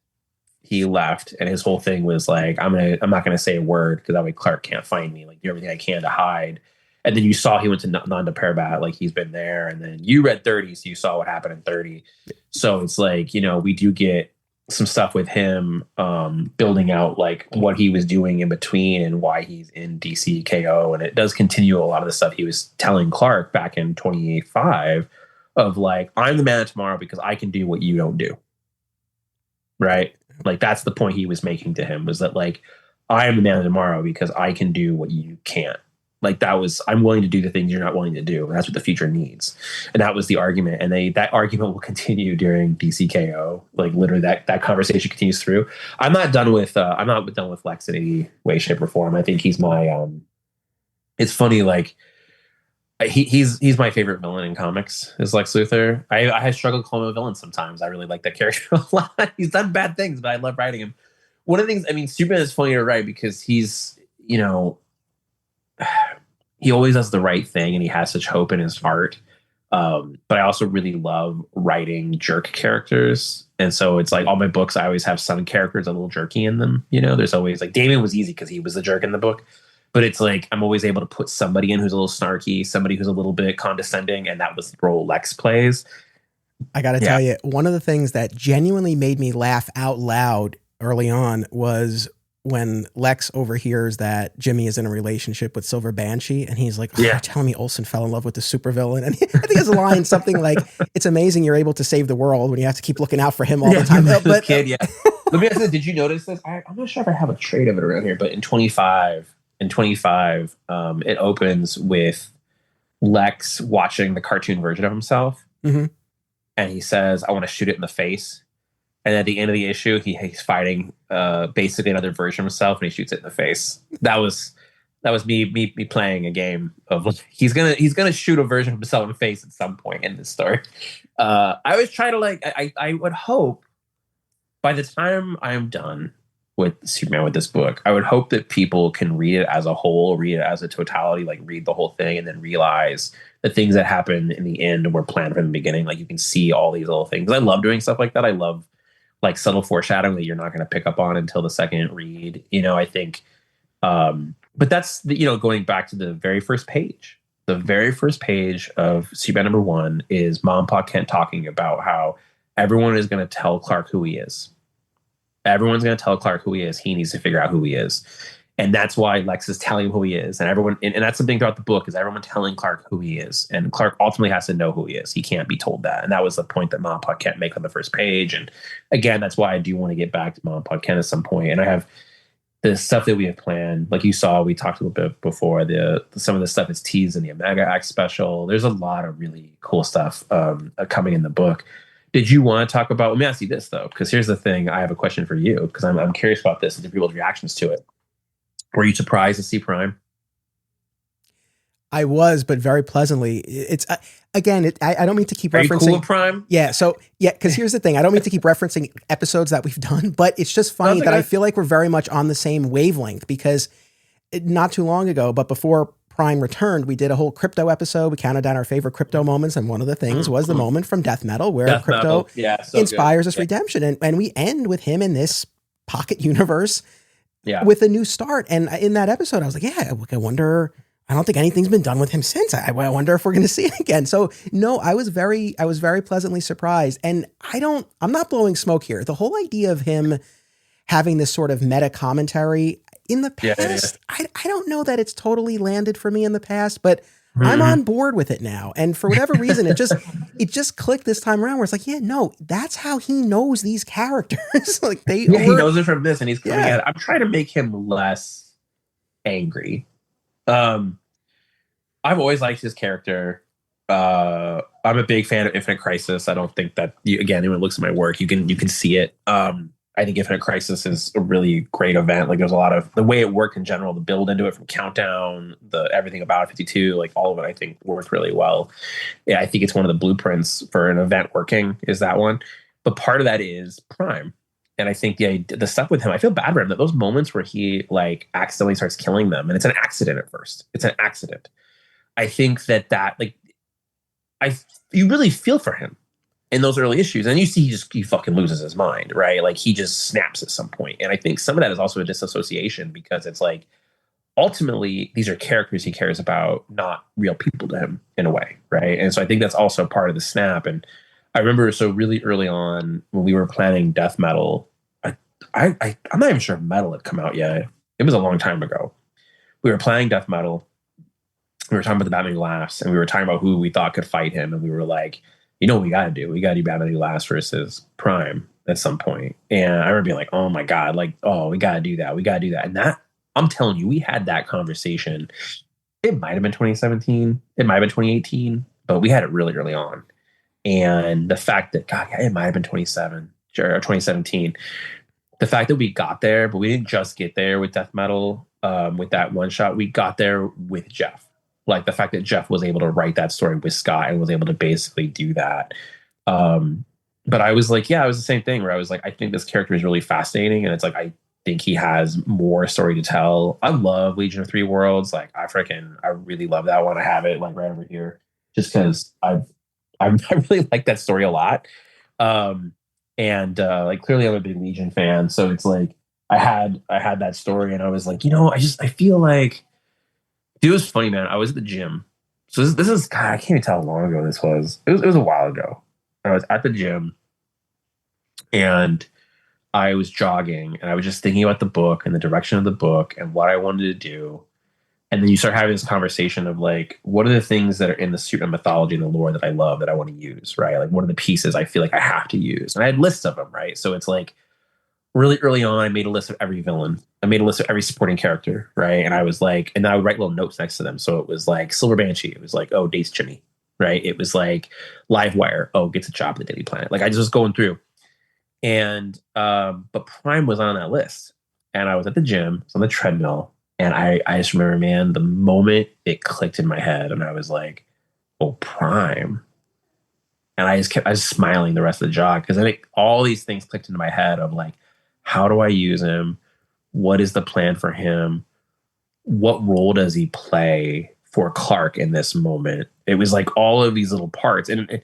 and his whole thing was like, I'm not gonna say a word because that way Clark can't find me. Like do everything I can to hide. And then you saw he went to Nanda Parbat, like he's been there. And then you read 30, so you saw what happened in 30. So it's like, we do get some stuff with him building out like what he was doing in between and why he's in DC KO. And it does continue a lot of the stuff he was telling Clark back in 28.5 of like, I'm the man of tomorrow because I can do what you don't do. Right. Like that's the point he was making to him, was that like, I am the man of tomorrow because I can do what you can't. Like I'm willing to do the things you're not willing to do. And that's what the future needs. And that was the argument. And that argument will continue during DCKO. Like literally that conversation continues through. I'm not done with Lex in any way, shape, or form. I think he's my it's funny, like he's my favorite villain in comics is Lex Luthor. I have struggled calling him a villain sometimes. I really like that character a lot. He's done bad things, but I love writing him. One of the things, I mean, Superman is funny to write because he's, he always does the right thing and he has such hope in his heart. But I also really love writing jerk characters. And so it's like all my books, I always have some characters a little jerky in them. There's always like Damien was easy because he was the jerk in the book. But it's like I'm always able to put somebody in who's a little snarky, somebody who's a little bit condescending. And that was the role Lex plays. I got to tell you, one of the things that genuinely made me laugh out loud early on was when Lex overhears that Jimmy is in a relationship with Silver Banshee, and he's like, you're telling me Olsen fell in love with the supervillain? And I think he has a line, something like, it's amazing you're able to save the world when you have to keep looking out for him all the time. Let me ask you, did you notice this? I'm not sure if I have a trade of it around here, but in 25, it opens with Lex watching the cartoon version of himself. Mm-hmm. And he says, I want to shoot it in the face. And at the end of the issue, he's fighting basically another version of himself, and he shoots it in the face. That was me playing a game of he's gonna shoot a version of himself in the face at some point in this story. I was trying to I would hope by the time I am done with Superman with this book, I would hope that people can read it as a whole, read it as a totality, like read the whole thing, and then realize the things that happen in the end were planned from the beginning. Like you can see all these little things. I love doing stuff like that. I love like subtle foreshadowing that you're not going to pick up on until the second read, I think, but that's going back to the very first page of Superman #1 is Mom and Pa Kent talking about how everyone is going to tell Clark who he is. Everyone's going to tell Clark who he is. He needs to figure out who he is. And that's why Lex is telling him who he is. And everyone, and that's something throughout the book, is everyone telling Clark who he is. And Clark ultimately has to know who he is. He can't be told that. And that was the point that Mom and Pa Kent make on the first page. And again, that's why I do want to get back to Mom and Pa Kent at some point. And I have the stuff that we have planned, like you saw, we talked a little bit before, some of the stuff is teased in the Omega Act special. There's a lot of really cool stuff coming in the book. Did you want to talk about? Let me ask you this though, because here's the thing. I have a question for you because I'm curious about this and people's reactions to it. Were you surprised to see Prime? I was, but very pleasantly. It's again, I don't mean to keep Are referencing. You cool with Prime? Yeah. So yeah, because here's the thing. I don't mean to keep referencing episodes that we've done, but it's just funny that I feel like we're very much on the same wavelength because not too long ago, but before Prime returned, we did a whole crypto episode. We counted down our favorite crypto moments, and one of the things was the moment from Death Metal where crypto inspires us redemption, and we end with him in this pocket universe with a new start. And in that episode, I was like, yeah, I wonder. I don't think anything's been done with him since. I wonder if we're going to see it again. So no, I was very pleasantly surprised. And I'm not blowing smoke here. The whole idea of him having this sort of meta commentary in the past, I don't know that it's totally landed for me in the past, but I'm on board with it now. And for whatever reason, it just clicked this time around where it's like, yeah, no, that's how he knows these characters. Like he knows it from this and he's coming at it. I'm trying to make him less angry. I've always liked his character. I'm a big fan of Infinite Crisis. I don't think that again, anyone looks at my work, you can see it. I think Infinite Crisis is a really great event. Like there's a lot of the way it worked in general, the build into it from Countdown, the everything about it, 52, like all of it, I think worked really well. Yeah, I think it's one of the blueprints for an event working is that one. But part of that is Prime. And I think the stuff with him, I feel bad for him that those moments where he like accidentally starts killing them, and it's an accident at first. It's an accident. I think that like you really feel for him in those early issues, and you see he fucking loses his mind, right? Like he just snaps at some point. And I think some of that is also a disassociation because it's like ultimately these are characters he cares about, not real people to him in a way, right? And so I think that's also part of the snap. And I remember so really early on when we were planning Death Metal, I'm not even sure if Metal had come out yet. It was a long time ago. We were planning Death Metal. We were talking about the Batman Who Laughs, and we were talking about who we thought could fight him. And we were like, you know what we got to do? We got to do Batman Who Laughs versus Prime at some point. And I remember being like, oh my God, like, oh, we got to do that. We got to do that. And that, I'm telling you, we had that conversation. It might have been 2017. It might have been 2018, but we had it really early on. And the fact that, God, it might have been 2017. The fact that we got there, but we didn't just get there with Death Metal, with that one shot. We got there with Jeff. Like the fact that Jeff was able to write that story with Scott and was able to basically do that. But I was like, yeah, it was the same thing where I was like, I think this character is really fascinating. And it's like, I think he has more story to tell. I love Legion of Three Worlds. Like I really love that one. I have it like right over here just because I really like that story a lot. And like clearly I'm a big Legion fan. So it's like, I had that story and I was like, I feel like, dude, it was funny, man. I was at the gym. So this is, God, I can't even tell how long ago this was. It was a while ago. I was at the gym and I was jogging and I was just thinking about the book and the direction of the book and what I wanted to do. And then you start having this conversation of like, what are the things that are in the Superman mythology and the lore that I love that I want to use, right? Like, what are the pieces I feel like I have to use? And I had lists of them, right? So it's like, really early on, I made a list of every villain. I made a list of every supporting character, right? And I was like, and I would write little notes next to them. So it was like Silver Banshee. It was like, oh, dates Jimmy, right? It was like Livewire. Oh, gets a job at the Daily Planet. Like I just was going through. And, but Prime was on that list. And I was at the gym, on the treadmill. And I just remember, man, the moment it clicked in my head and I was like, oh, Prime. And I was smiling the rest of the jog because I think all these things clicked into my head of like, how do I use him? What is the plan for him? What role does he play for Clark in this moment? It was like all of these little parts. And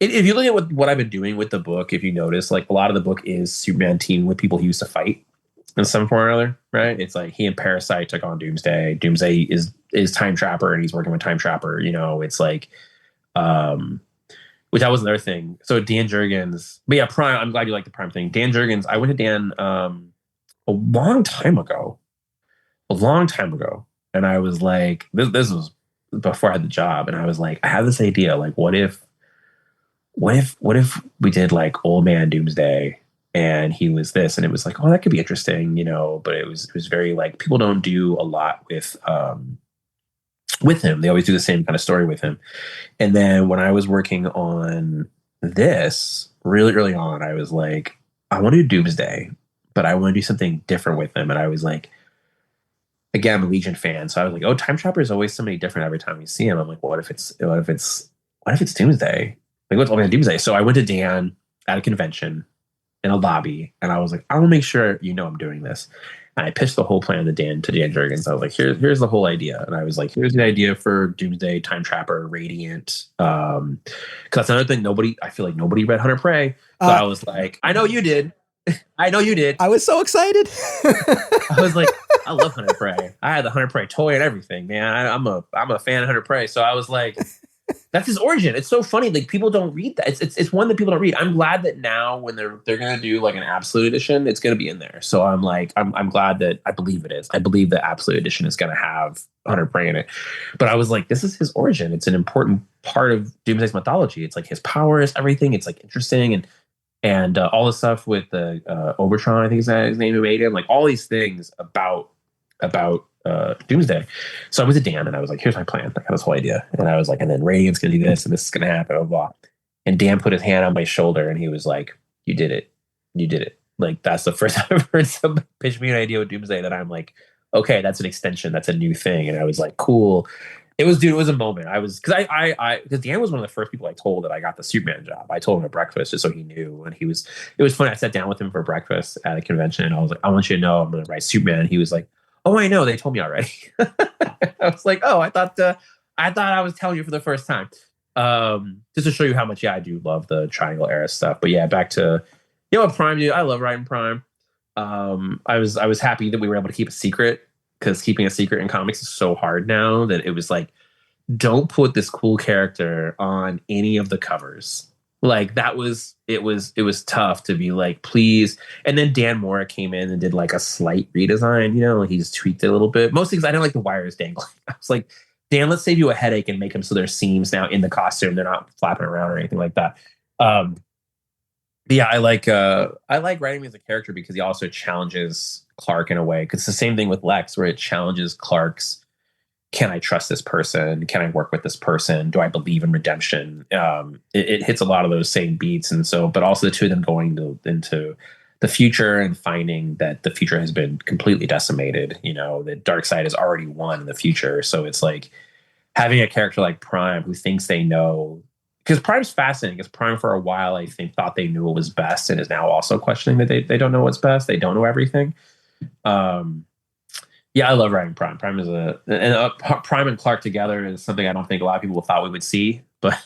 if you look at what I've been doing with the book, if you notice, like a lot of the book is Superman teaming with people he used to fight in some form or another, right? It's like he and Parasite took on Doomsday. Doomsday is Time Trapper and he's working with Time Trapper. It's like, which that was another thing. So Dan Jurgens, but yeah, Prime, I'm glad you like the Prime thing. Dan Jurgens, I went to Dan a long time ago. And I was like, this was before I had the job. And I was like, I have this idea. Like, what if we did like Old Man Doomsday and he was this, and it was like, oh, that could be interesting, but it was very like, people don't do a lot with him. They always do the same kind of story with him. And then when I was working on this really early on, I was like, I want to do Doomsday, but I want to do something different with him. And I was like, again, I'm a Legion fan, so I was like, oh, Time Trapper is always somebody different every time we see him. I'm like, what if it's Doomsday? Like, what's going to Doomsday? So I went to Dan at a convention in a lobby, and I was like, I want to make sure I'm doing this. And I pitched the whole plan to Dan Jurgens. I was like, here's the whole idea. And I was like, here's the idea for Doomsday, Time Trapper, Radiant. Because that's another thing, I feel like nobody read Hunter Prey. So I was like, I know you did. I know you did. I was so excited. I was like, I love Hunter Prey. I had the Hunter Prey toy and everything, man. I'm a fan of Hunter Prey. So I was like, that's his origin. It's so funny. Like, people don't read that. It's one that people don't read. I'm glad that now when they're gonna do like an Absolute Edition, it's gonna be in there. So I'm like, I'm glad that I believe it is. I believe that Absolute Edition is gonna have Hunter Prey in it. But I was like, this is his origin. It's an important part of Doomsday's mythology. It's like his powers, everything. It's like interesting and all the stuff with the Obertron, I think is his name, who made him. Like all these things about Doomsday. So I went to Dan and I was like, here's my plan. I got this whole idea. And I was like, and then Radiant's going to do this and this is going to happen, blah, blah. And Dan put his hand on my shoulder and he was like, you did it. You did it. Like, that's the first time I've heard somebody pitch me an idea with Doomsday that I'm like, okay, that's an extension. That's a new thing. And I was like, cool. It was a moment. Because Dan was one of the first people I told that I got the Superman job. I told him at breakfast just so he knew. And it was funny. I sat down with him for breakfast at a convention and I was like, I want you to know I'm going to write Superman. And he was like, oh, I know. They told me already. I was like, oh, I thought I was telling you for the first time. Just to show you how much, I do love the Triangle era stuff. But yeah, back to, Prime, dude. I love writing Prime. I was happy that we were able to keep a secret, because keeping a secret in comics is so hard now that it was like, don't put this cool character on any of the covers. Like, it was tough to be like, please. And then Dan Mora came in and did like a slight redesign, he just tweaked it a little bit. Mostly because I didn't like the wires dangling. I was like, Dan, let's save you a headache and make them so there's seams now in the costume. They're not flapping around or anything like that. But yeah, I like writing him as a character because he also challenges Clark in a way. Because it's the same thing with Lex, where it challenges Clark's, can I trust this person? Can I work with this person? Do I believe in redemption? It hits a lot of those same beats. And so, but also the two of them going into the future and finding that the future has been completely decimated, that Darkseid has already won in the future. So it's like having a character like Prime who thinks they know, because Prime's fascinating, because Prime for a while, I think, thought they knew what was best and is now also questioning that they don't know what's best. They don't know everything. Yeah, I love writing Prime. Prime is Prime and Clark together is something I don't think a lot of people thought we would see, but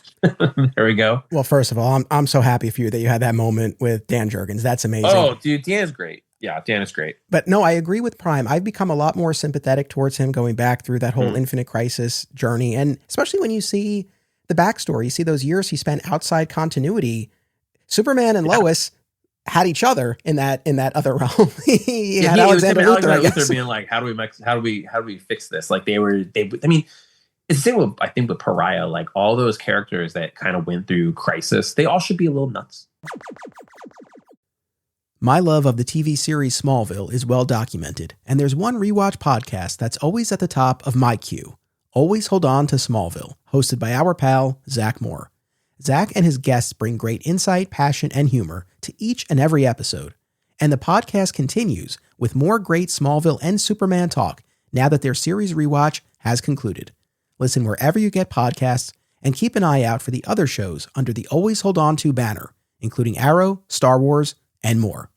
there we go. Well, first of all, I'm so happy for you that you had that moment with Dan Jurgens. That's amazing. Oh, dude, Dan is great. Yeah, Dan is great. But no, I agree with Prime. I've become a lot more sympathetic towards him going back through that whole Infinite Crisis journey, and especially when you see the backstory, you see those years he spent outside continuity. Superman and Lois had each other in that other realm. he had Alexander Luthor being like, how do we fix this? Like I mean, it's the same with, I think, with Pariah. Like all those characters that kind of went through Crisis, they all should be a little nuts. My love of the TV series Smallville is well documented, and there's one rewatch podcast that's always at the top of my queue. Always Hold On to Smallville, hosted by our pal, Zach Moore. Zach and his guests bring great insight, passion, and humor to each and every episode. And the podcast continues with more great Smallville and Superman talk now that their series rewatch has concluded. Listen wherever you get podcasts, and keep an eye out for the other shows under the Always Hold On To banner, including Arrow, Star Wars, and more.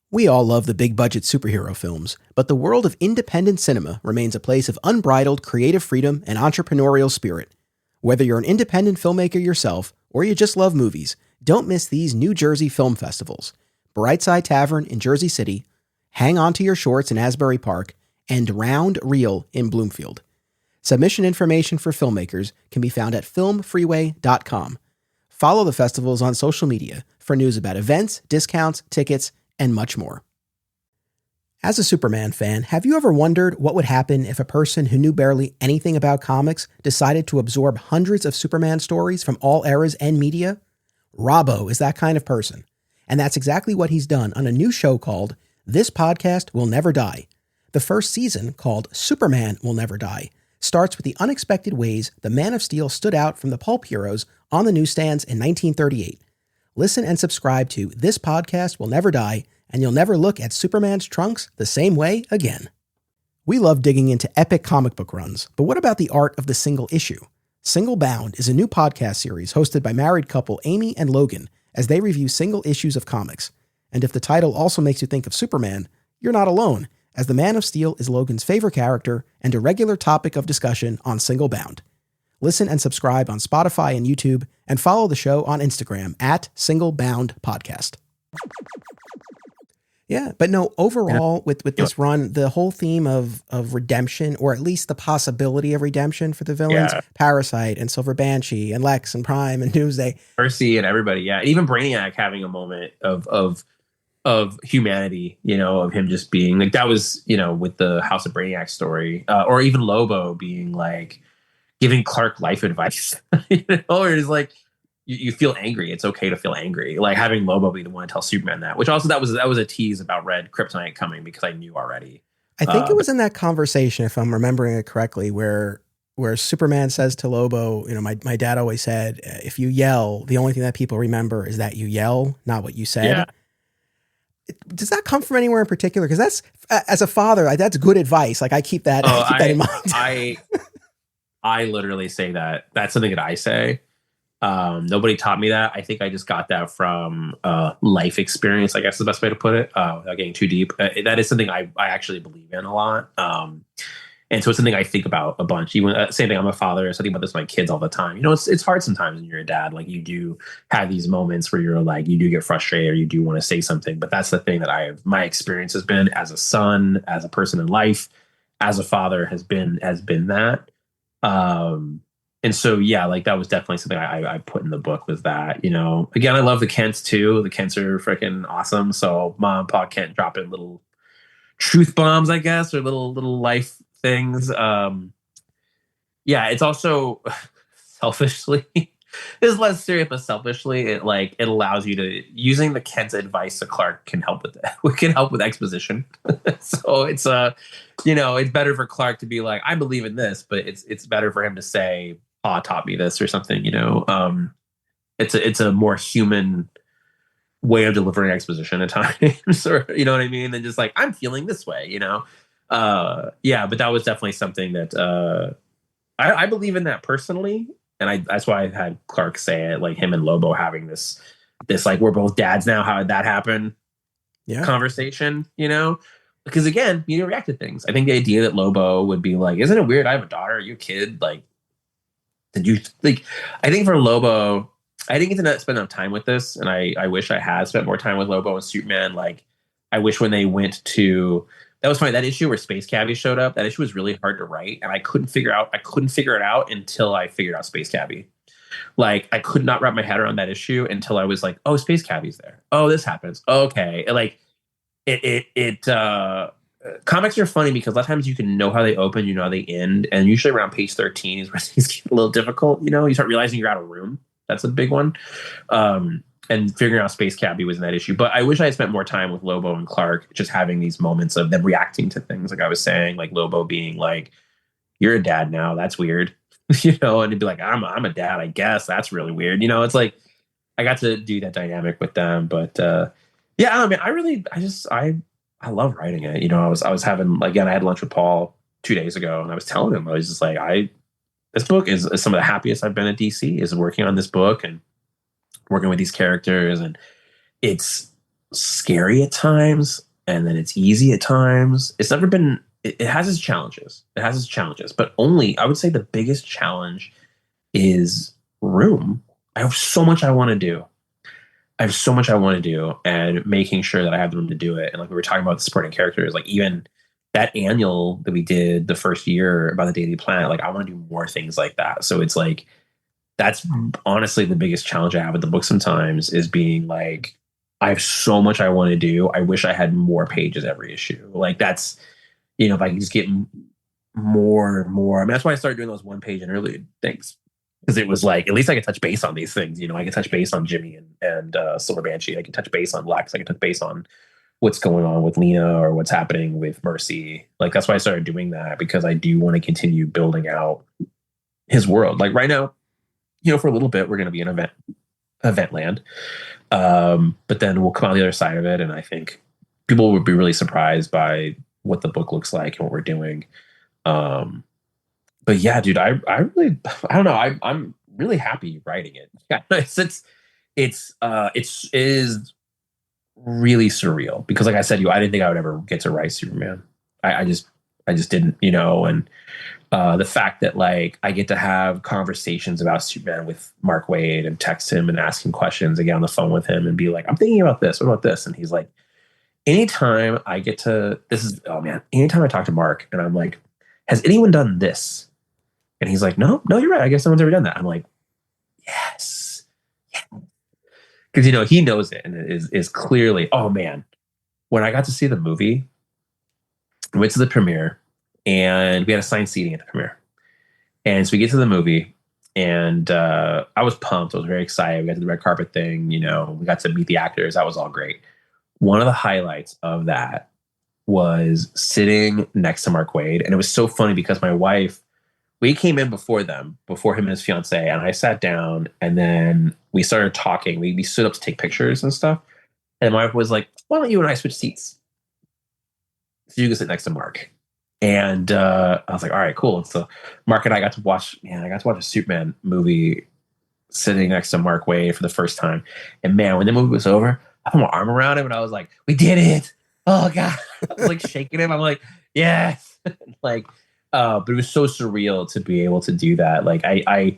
We all love the big-budget superhero films, but the world of independent cinema remains a place of unbridled creative freedom and entrepreneurial spirit. Whether you're an independent filmmaker yourself or you just love movies, don't miss these New Jersey film festivals: Brightside Tavern in Jersey City, Hang On to Your Shorts in Asbury Park, and Round Reel in Bloomfield. Submission information for filmmakers can be found at filmfreeway.com. Follow the festivals on social media for news about events, discounts, tickets, and much more. As a Superman fan, have you ever wondered what would happen if a person who knew barely anything about comics decided to absorb hundreds of Superman stories from all eras and media? Robbo is that kind of person. And that's exactly what he's done on a new show called This Podcast Will Never Die. The first season, called Superman Will Never Die, starts with the unexpected ways the Man of Steel stood out from the pulp heroes on the newsstands in 1938. Listen and subscribe to This Podcast Will Never Die, and you'll never look at Superman's trunks the same way again. We love digging into epic comic book runs, but what about the art of the single issue? Single Bound is a new podcast series hosted by married couple Amy and Logan as they review single issues of comics. And if the title also makes you think of Superman, you're not alone, as the Man of Steel is Logan's favorite character and a regular topic of discussion on Single Bound. Listen and subscribe on Spotify and YouTube, and follow the show on Instagram at Single Bound Podcast. Yeah, but no, overall, with this run, the whole theme of redemption, or at least the possibility of redemption for the villains, Parasite and Silver Banshee and Lex and Prime and Doomsday. Mercy and everybody, even Brainiac having a moment of humanity, of him just being like, that was, with the House of Brainiac story, or even Lobo being like giving Clark life advice, or it's like you feel angry. It's okay to feel angry. Like having Lobo be the one to tell Superman that, which also that was a tease about Red Kryptonite coming, because I knew already. I think it was in that conversation, if I'm remembering it correctly, where Superman says to Lobo, my dad always said, if you yell, the only thing that people remember is that you yell, not what you said. Yeah. Does that come from anywhere in particular? Because that's, as a father, that's good advice. Like I keep that, that in mind. I literally say that. That's something that I say. Nobody taught me that. I think I just got that from life experience, I guess is the best way to put it, without getting too deep. That is something I actually believe in a lot. And so it's something I think about a bunch. Even same thing, I'm a father, so I think about this with my kids all the time. It's hard sometimes when you're a dad. Like you do have these moments where you're like, you do get frustrated or you do want to say something. But that's the thing that my experience has been as a son, as a person in life, as a father has been that. And so, like that was definitely something I put in the book, was that, again, I love the Kents too. The Kents are freaking awesome. So Mom and Pa Kent drop in little truth bombs, I guess, or little life things. It's also selfishly, it's less serious, but selfishly, it allows you to, using the Kent's advice to Clark can help with that. We can help with exposition. So it's it's better for Clark to be like, I believe in this, but it's better for him to say, Pa taught me this or something. It's a more human way of delivering exposition at times, or you know what I mean, than just like, I'm feeling this way, but that was definitely something that I believe in that personally, and that's why I had Clark say it, like him and Lobo having this like, we're both dads now, how did that happen conversation, because again, you react to things. I think the idea that Lobo would be like, isn't it weird, I have a daughter, are you a kid, like, did you like, I think for Lobo, I didn't get to spend enough time with this, and I wish I had spent more time with Lobo and Superman. Like, I wish when they went to, that was funny, that issue where Space Cabbie showed up, that issue was really hard to write, and I couldn't figure it out until I figured out Space Cabbie. Like, I could not wrap my head around that issue until I was like, oh, Space Cabbie's there. Oh, this happens. Okay. And like, comics are funny because a lot of times you can know how they open, how they end, and usually around page 13 is where things get a little difficult. You start realizing you're out of room. That's a big one. And figuring out Space Cabbie was in that issue. But I wish I had spent more time with Lobo and Clark, just having these moments of them reacting to things. Like I was saying, like Lobo being like, you're a dad now. That's weird. And he'd be like, I'm a dad, I guess. That's really weird. It's like, I got to do that dynamic with them. But I don't know, man, I love writing it. I was having, again, I had lunch with Paul 2 days ago, and I was telling him, I was just like, this book is some of the happiest I've been at DC, is working on this book and working with these characters. And it's scary at times, and then it's easy at times. It's never been, it has its challenges. But only, I would say the biggest challenge is room. I have so much I want to do. And making sure that I have the room to do it. And like we were talking about the supporting characters, like even that annual that we did the first year about the Daily Planet, like I want to do more things like that. So it's like, that's honestly the biggest challenge I have with the book sometimes, is being like, I have so much I want to do. I wish I had more pages every issue. Like that's, if I could just get more. I mean, that's why I started doing those 1-page interlude things. because it was like, at least I could touch base on these things. I could touch base on Jimmy and Silver Banshee. I could touch base on Lex. I could touch base on what's going on with Lena or what's happening with Mercy. Like, that's why I started doing that, because I do want to continue building out his world. Like right now, for a little bit, we're going to be in event land. But then we'll come out the other side of it. And I think people would be really surprised by what the book looks like and what we're doing. But yeah, dude, I really, I don't know. I'm really happy writing it. Yeah, it is really surreal, because like I said, I didn't think I would ever get to write Superman. I just didn't, and the fact that like I get to have conversations about Superman with Mark Waid and text him and ask him questions and get on the phone with him and be like, I'm thinking about this. What about this? And he's like, anytime I get to, anytime I talk to Mark and I'm like, has anyone done this? And he's like, no, you're right. I guess someone's ever done that. I'm like, yes. Because, he knows it, and it is clearly, oh man, when I got to see the movie, I went to the premiere and we had assigned seating at the premiere. And so we get to the movie and I was pumped. I was very excited. We got to the red carpet thing, we got to meet the actors. That was all great. One of the highlights of that was sitting next to Mark Waid. And it was so funny because my wife, we came in before him and his fiance, and I sat down and then we started talking. We stood up to take pictures and stuff. And my wife was like, why don't you and I switch seats? So you can sit next to Mark. And I was like, all right, cool. And so Mark and I got to watch a Superman movie sitting next to Mark Waid for the first time. And man, when the movie was over, I put my arm around him and I was like, we did it. Oh God. I was like shaking him. I'm like, yes. But it was so surreal to be able to do that. Like I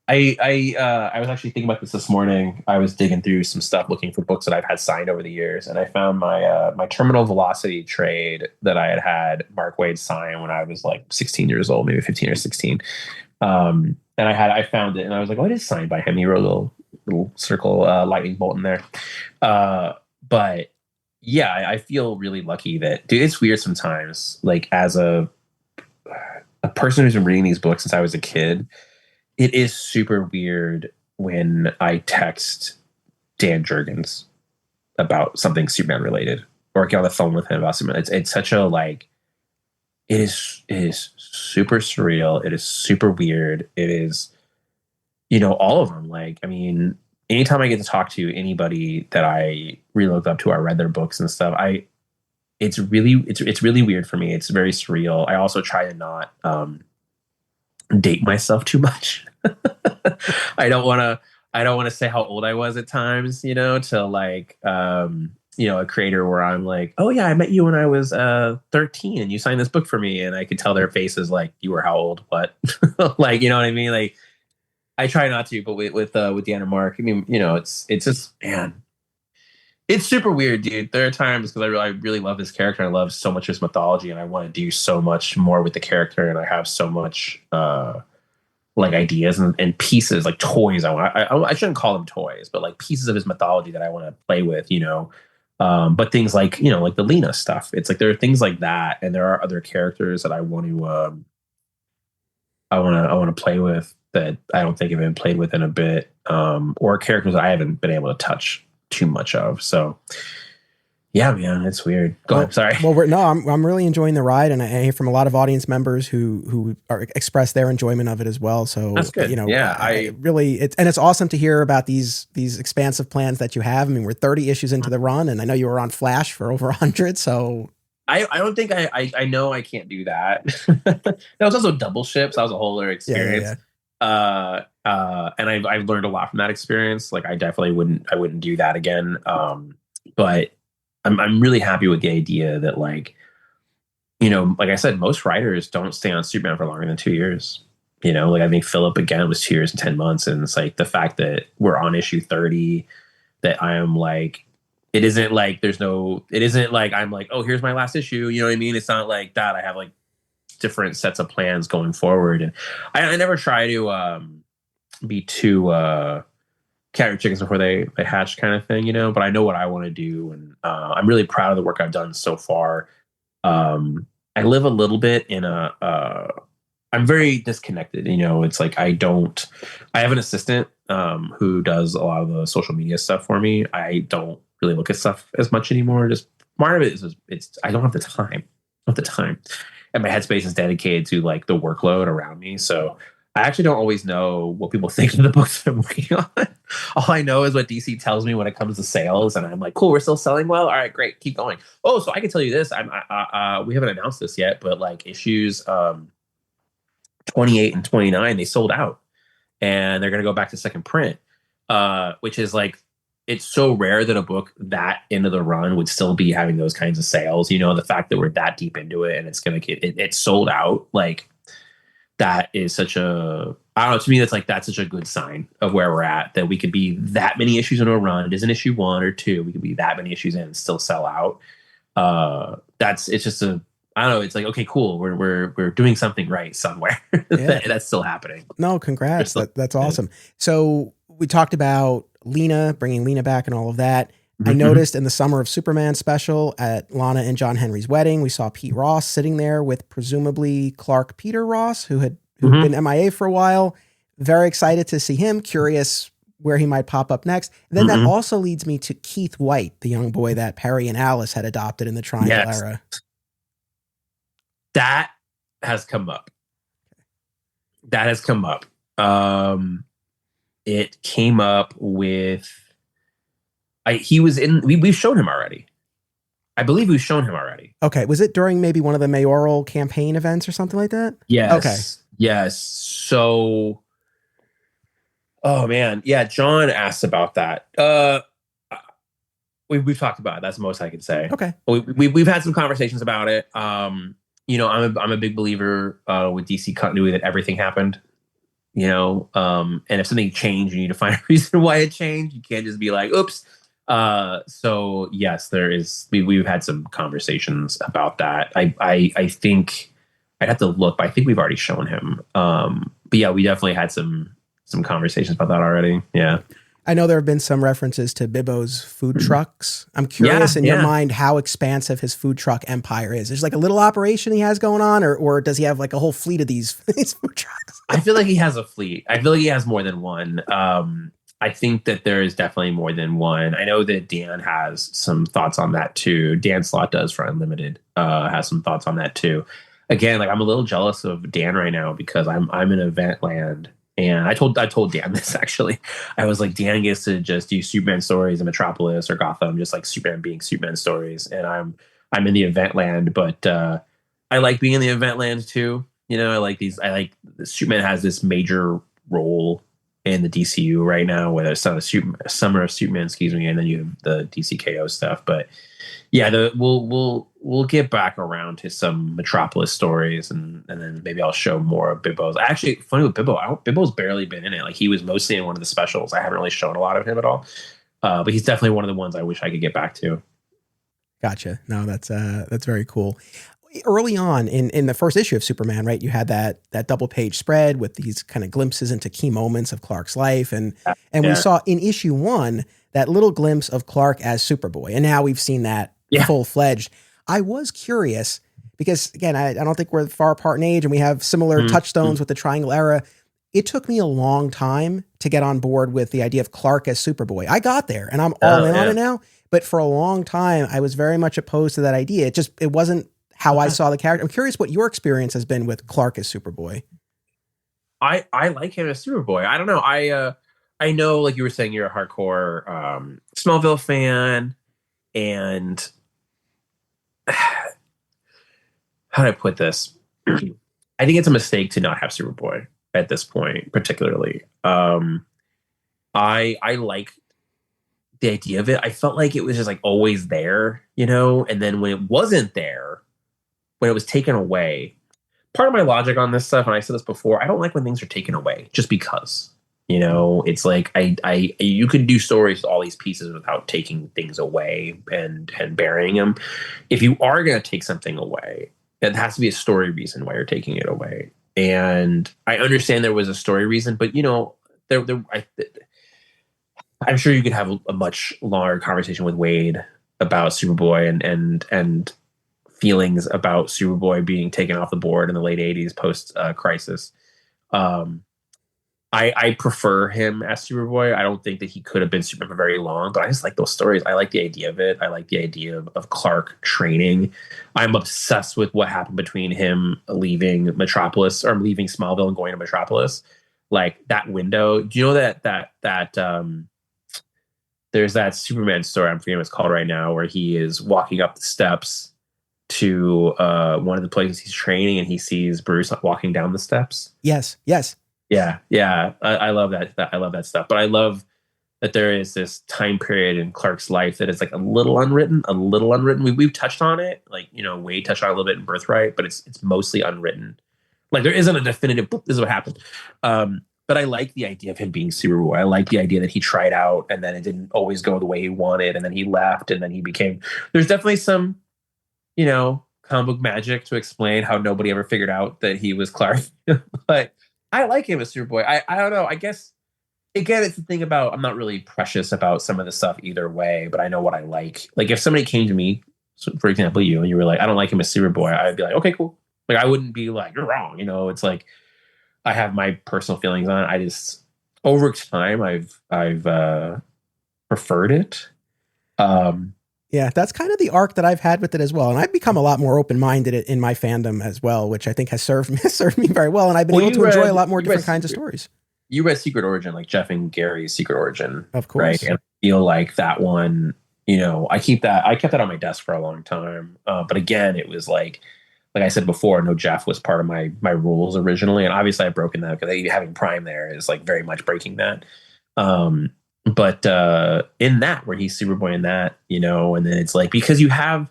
was actually thinking about this morning. I was digging through some stuff, looking for books that I've had signed over the years, and I found my Terminal Velocity trade that I had Mark Waid sign when I was like 16 years old, maybe 15 or 16. And I found it, and I was like, oh, it is signed by him. He wrote a little circle lightning bolt in there. But yeah, I feel really lucky that, dude, it's weird sometimes. Like as a person who's been reading these books since I was a kid, it is super weird when I text Dan Jurgens about something Superman related or get on the phone with him about Superman. It's such a like, it is super surreal. It is super weird. It is, all of them. Like, I mean, anytime I get to talk to anybody that I really looked up to, I read their books and stuff. It's really weird for me. It's very surreal. I also try to not date myself too much. I don't want to say how old I was at times, to like a creator where I'm like, oh yeah, I met you when I was 13 and you signed this book for me, and I could tell their faces like, you were how old? What? Like, you know what I mean? Like, I try not to, but with Dan and Mark, I mean, it's just, man, it's super weird, dude. There are times because I really love this character. I love so much his mythology, and I want to do so much more with the character. And I have so much like ideas and pieces, like toys. I shouldn't call them toys, but like pieces of his mythology that I want to play with, But things like like the Lena stuff. It's like there are things like that, and there are other characters that I want to play with that I don't think have been played with in a bit, or characters that I haven't been able to touch too much of. So yeah, man, it's weird. Go ahead. Sorry. Well, I'm really enjoying the ride, and I hear from a lot of audience members who express their enjoyment of it as well. So that's good. Yeah, it's awesome to hear about these expansive plans that you have. I mean, we're 30 issues into the run, and I know you were on Flash for over 100. So I don't think I know I can't do that. That was also double ships. That was a whole other experience. Yeah. And I've learned a lot from that experience. Like I definitely wouldn't do that again. But I'm really happy with the idea that like I said, most writers don't stay on Superman for longer than 2 years. Like I think Philip again was 2 years and 10 months. And it's like the fact that we're on issue 30, that I am like, it isn't like I'm like, oh, here's my last issue. You know what I mean? It's not like that. I have like different sets of plans going forward. And I never try to be too count your chickens before they hatch kind of thing, but I know what I want to do. And I'm really proud of the work I've done so far. I live a little bit in a I'm very disconnected. It's like I have an assistant who does a lot of the social media stuff for me. I don't really look at stuff as much anymore. Just part of it is it's I don't have the time. Not the time. And my headspace is dedicated to like the workload around me. So I actually don't always know what people think of the books I'm working on. All I know is what DC tells me when it comes to sales, and I'm like, cool, we're still selling well. All right, great, keep going. Oh, so I can tell you this. We haven't announced this yet, but like issues 28 and 29, they sold out, and they're going to go back to second print, which is like, it's so rare that a book that into the run would still be having those kinds of sales. The fact that we're that deep into it and it's going to get it's sold out, like that is such a, I don't know, to me that's such a good sign of where we're at, that we could be that many issues into a run. It isn't issue 1 or 2, we could be that many issues in and still sell out. It's just I don't know. It's like, okay, cool. We're doing something right somewhere. Yeah. That's still happening. No, congrats. That's awesome. So we talked about bringing Lena back and all of that. I noticed in the Summer of Superman special at Lana and John Henry's wedding, we saw Pete Ross sitting there with presumably Clark Peter Ross, who'd been MIA for a while. Very excited to see him. Curious where he might pop up next. And then that also leads me to Keith White, the young boy that Perry and Alice had adopted in the Triangle era. That has come up. It came up with, he was in, we've shown him already. I believe we've shown him already. Okay. Was it during maybe one of the mayoral campaign events or something like that? Yes. Okay. Yes. So, oh man. Yeah. John asked about that. We've talked about it. That's the most I can say. Okay. We've had some conversations about it. I'm a big believer with DC continuity that everything happened. And if something changed, you need to find a reason why it changed. You can't just be like, oops. So yes, there is. We've had some conversations about that. I think I'd have to look, but I think we've already shown him. But yeah, we definitely had some conversations about that already. Yeah. I know there have been some references to Bibbo's food trucks. I'm curious in your mind how expansive his food truck empire is. There's like a little operation he has going on, or does he have like a whole fleet of these food trucks? I feel like he has a fleet. I feel like he has more than one. I think that there is definitely more than one. I know that Dan has some thoughts on that too. Dan Slott does for Unlimited, has some thoughts on that too. Again, like I'm a little jealous of Dan right now because I'm in event land. And I told Dan this actually. I was like, Dan gets to just do Superman stories in Metropolis or Gotham, just like Superman being Superman stories. And I'm in the event land, but I like being in the event land too. I like Superman has this major role in the DCU right now, whether it's not a Summer of Superman, and then you have the DCKO stuff. But yeah, we'll get back around to some Metropolis stories, and then maybe I'll show more of Bibbo's. Actually, funny with Bibbo, Bibbo's barely been in it. Like he was mostly in one of the specials. I haven't really shown a lot of him at all, but he's definitely one of the ones I wish I could get back to. Gotcha. No, that's very cool. Early on in the first issue of Superman, right, you had that double page spread with these kind of glimpses into key moments of Clark's life, and we saw in issue 1 that little glimpse of Clark as Superboy, and now we've seen that full fledged. I was curious because again, I don't think we're far apart in age, and we have similar touchstones with the Triangle era. It took me a long time to get on board with the idea of Clark as Superboy. I got there, and I'm all in on it now. But for a long time, I was very much opposed to that idea. It wasn't how I saw the character. I'm curious what your experience has been with Clark as Superboy. I like him as Superboy. I don't know. I know, like you were saying, you're a hardcore Smallville fan, and how do I put this? I think it's a mistake to not have Superboy at this point, particularly. I like the idea of it. I felt like it was just like always there, and then when it wasn't there, when it was taken away, part of my logic on this stuff, and I said this before, I don't like when things are taken away just because. It's like you could do stories with all these pieces without taking things away and burying them. If you are going to take something away, it has to be a story reason why you're taking it away. And I understand there was a story reason, but I'm sure you could have a much longer conversation with Wade about Superboy and feelings about Superboy being taken off the board in the late 80s post Crisis. Um, I prefer him as Superboy. I don't think that he could have been Superman for very long, but I just like those stories. I like the idea of it. I like the idea of Clark training. I'm obsessed with what happened between him leaving Metropolis or leaving Smallville and going to Metropolis. Like that window. Do you know that there's that Superman story, I'm forgetting what it's called right now, where he is walking up the steps to one of the places he's training and he sees Bruce walking down the steps. Yes. Yeah. I love that. I love that stuff. But I love that there is this time period in Clark's life that is like a little unwritten. We've touched on it, like, you know, Wade touched on it a little bit in Birthright, but it's mostly unwritten. Like there isn't a definitive, this is what happened. But I like the idea of him being Superboy. I like the idea that he tried out and then it didn't always go the way he wanted. And then he left and then he became, there's definitely some, you know, comic book magic to explain how nobody ever figured out that he was Clark. But I like him as Superboy. I don't know. I guess, again, it's the thing about, I'm not really precious about some of the stuff either way, but I know what I like. Like if somebody came to me, so for example, you, and you were like, I don't like him as Superboy, I'd be like, okay, cool. Like I wouldn't be like, you're wrong. You know, it's like, I have my personal feelings on it. I just, over time, I've preferred it. Yeah, that's kind of the arc that I've had with it as well. And I've become a lot more open-minded in my fandom as well, which I think has served me very well. And I've been able to enjoy a lot more different kinds of stories. You read Secret Origin, like Jeff and Gary's Secret Origin. Of course. Right? And I feel like that one, you know, I kept that on my desk for a long time. But again, it was like I said before, no Jeff was part of my rules originally. And obviously I've broken that because having Prime there is like very much breaking that. But in that, where he's Superboy in that, you know, and then it's like, because you can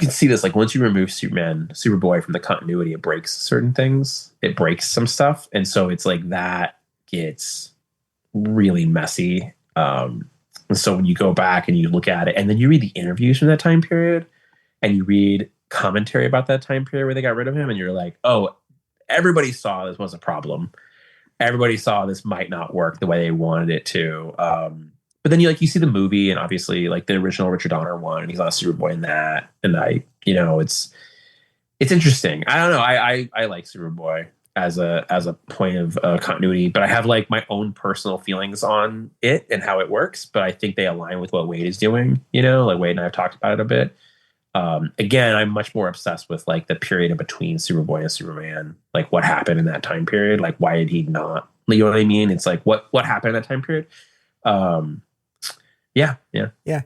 see this, like once you remove Superboy from the continuity, it breaks certain things. It breaks some stuff. And so it's like that gets really messy. And so when you go back and you look at it and then you read the interviews from that time period and you read commentary about that time period where they got rid of him and you're like, oh, everybody saw this was a problem. Everybody saw this might not work the way they wanted it to. But then you see the movie and obviously like the original Richard Donner one, and he's not Superboy in that. And it's interesting. I don't know. I like Superboy as a point of continuity, but I have like my own personal feelings on it and how it works. But I think they align with what Wade is doing. You know, like Wade and I have talked about it a bit. Again, I'm much more obsessed with like the period in between Superboy and Superman, like what happened in that time period. Like, why did he not, you know what I mean? It's like, what happened in that time period? Yeah.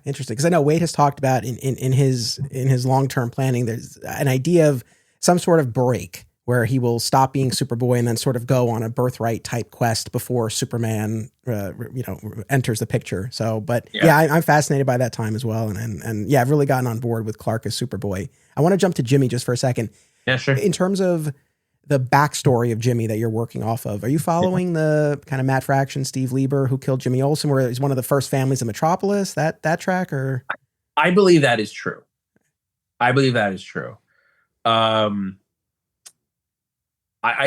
Interesting. Cause I know Wade has talked about in his long-term planning, there's an idea of some sort of break where he will stop being Superboy and then sort of go on a Birthright type quest before Superman, enters the picture. So, but I'm fascinated by that time as well. And yeah, I've really gotten on board with Clark as Superboy. I want to jump to Jimmy just for a second. Yeah, sure. In terms of the backstory of Jimmy that you're working off of, are you following the kind of Matt Fraction, Steve Lieber, who killed Jimmy Olsen, where he's one of the first families in Metropolis, that track, or? I believe that is true. I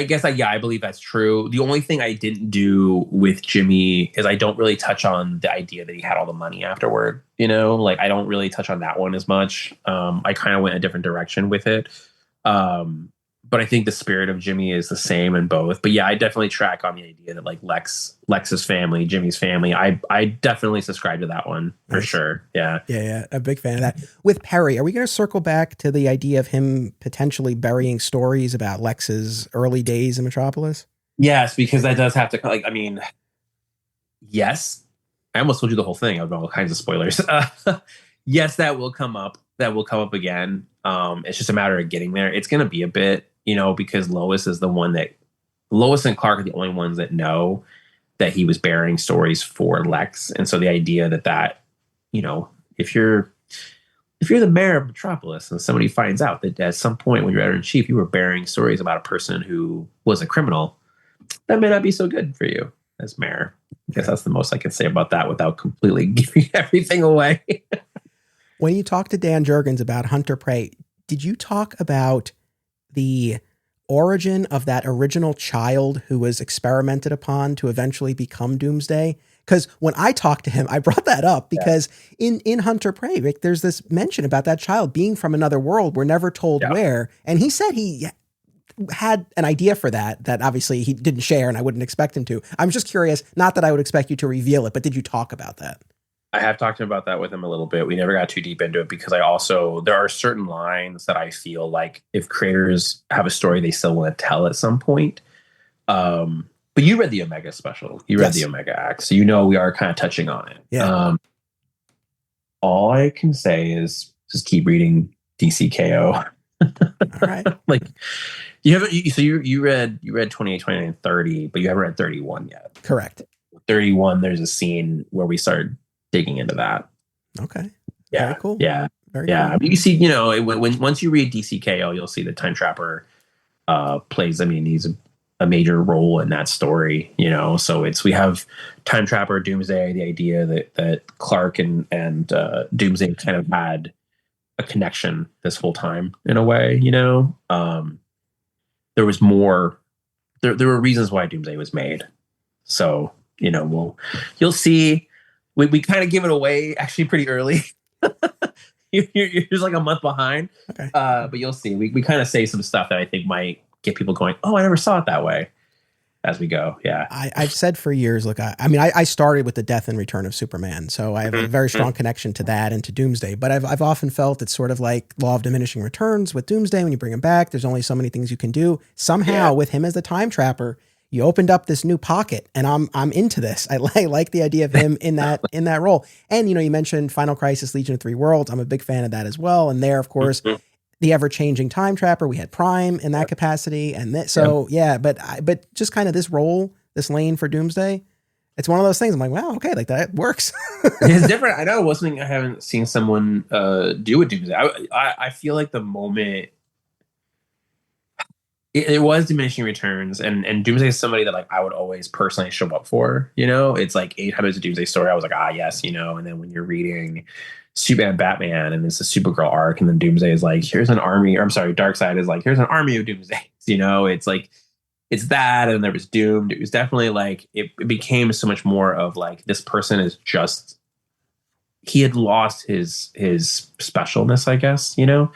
guess I believe that's true. The only thing I didn't do with Jimmy is I don't really touch on the idea that he had all the money afterward. You know, like I don't really touch on that one as much. I kind of went a different direction with it. But I think the spirit of Jimmy is the same in both. But yeah, I definitely track on the idea that like Lex's family, Jimmy's family. I definitely subscribe to that one for sure. Yeah. A big fan of that. With Perry, are we going to circle back to the idea of him potentially burying stories about Lex's early days in Metropolis? Yes, because that does have to yes. I almost told you the whole thing. I've got all kinds of spoilers. Yes, that will come up. That will come up again. It's just a matter of getting there. It's going to be a bit, because Lois and Clark are the only ones that know that he was burying stories for Lex. And so the idea that, if you're the mayor of Metropolis and somebody finds out that at some point when you're editor-in-chief, you were burying stories about a person who was a criminal, that may not be so good for you as mayor. I guess that's the most I can say about that without completely giving everything away. When you talked to Dan Jurgens about Hunter Prey, did you talk about the origin of that original child who was experimented upon to eventually become Doomsday? Because when I talked to him, I brought that up because in Hunter Prey, Rick, there's this mention about that child being from another world. We're never told where. And he said he had an idea for that obviously he didn't share, and I wouldn't expect him to. I'm just curious, not that I would expect you to reveal it, but did you talk about that? I have talked about that with him a little bit. We never got too deep into it because there are certain lines that I feel like if creators have a story they still want to tell at some point. But you read the Omega special. You read the Omega Act. So we are kind of touching on it. Yeah. All I can say is just keep reading DCKO. All right. Like you read 28, 29, and 30, but you haven't read 31 yet. Correct. 31, there's a scene where we start digging into that. Okay. Yeah. Very cool. Yeah. Very yeah. cool. I mean, you see, when once you read DCKO, you'll see that Time Trapper plays. I mean, he's a major role in that story. So we have Time Trapper, Doomsday. The idea that Clark and Doomsday kind of had a connection this whole time in a way. There was more. There were reasons why Doomsday was made. So you'll see. We kind of give it away actually pretty early. You're just like a month behind. Okay. But you'll see. We kind of say some stuff that I think might get people going, oh, I never saw it that way as we go. Yeah. I've said for years, look, I started with the death and return of Superman. So I have a very strong connection to that and to Doomsday. But I've often felt it's sort of like law of diminishing returns with Doomsday. When you bring him back, there's only so many things you can do. Somehow with him as the time trapper, you opened up this new pocket, and I'm into this. I like the idea of him in that role. And you mentioned Final Crisis, Legion of Three Worlds. I'm a big fan of that as well. And there, of course, the ever changing time trapper. We had Prime in that capacity, and but just kind of this role, this lane for Doomsday. It's one of those things. I'm like, wow, okay, like that works. It's different. I know it wasn't something I haven't seen someone do with Doomsday. I feel like the moment. It was diminishing returns, and Doomsday is somebody that I would always personally show up for. It's like 800 a Doomsday story. I was like, yes, and then when you're reading Superman, Batman, and it's a Supergirl arc, and then Doomsday is like, here's an army. Or I'm sorry, Darkseid is like, here's an army of Doomsdays. It's like it's that, and there was Doomed. It was definitely like it became so much more of like this person is just. He had lost his specialness, I guess, the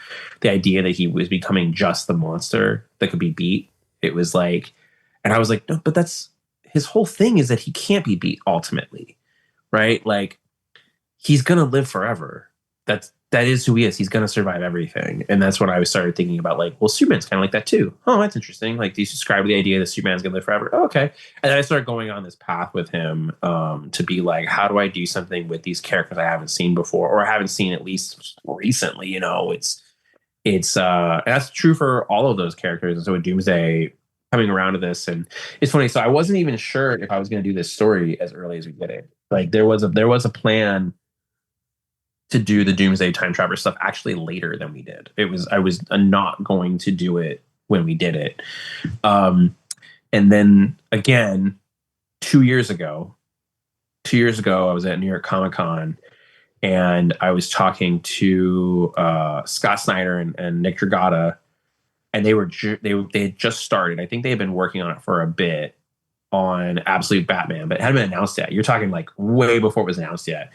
idea that he was becoming just the monster that could be beat. It was like, and I was like, no, but that's his whole thing is that he can't be beat ultimately. Right. Like he's going to live forever. That is who he is. He's going to survive everything. And that's when I started thinking about like, well, Superman's kind of like that too. Oh, that's interesting. Like, do you subscribe to the idea that Superman's going to live forever? Oh, okay. And then I started going on this path with him to be like, how do I do something with these characters I haven't seen before, or I haven't seen at least recently? It's and that's true for all of those characters. And so with Doomsday coming around to this, and it's funny. So I wasn't even sure if I was going to do this story as early as we did it. Like there was a plan to do the Doomsday Time Trapper stuff actually later than we did. I was not going to do it when we did it. And then again, 2 years ago, I was at New York Comic Con, and I was talking to Scott Snyder and Nick Dragata, and they had just started. I think they had been working on it for a bit on Absolute Batman, but it hadn't been announced yet. You're talking like way before it was announced yet.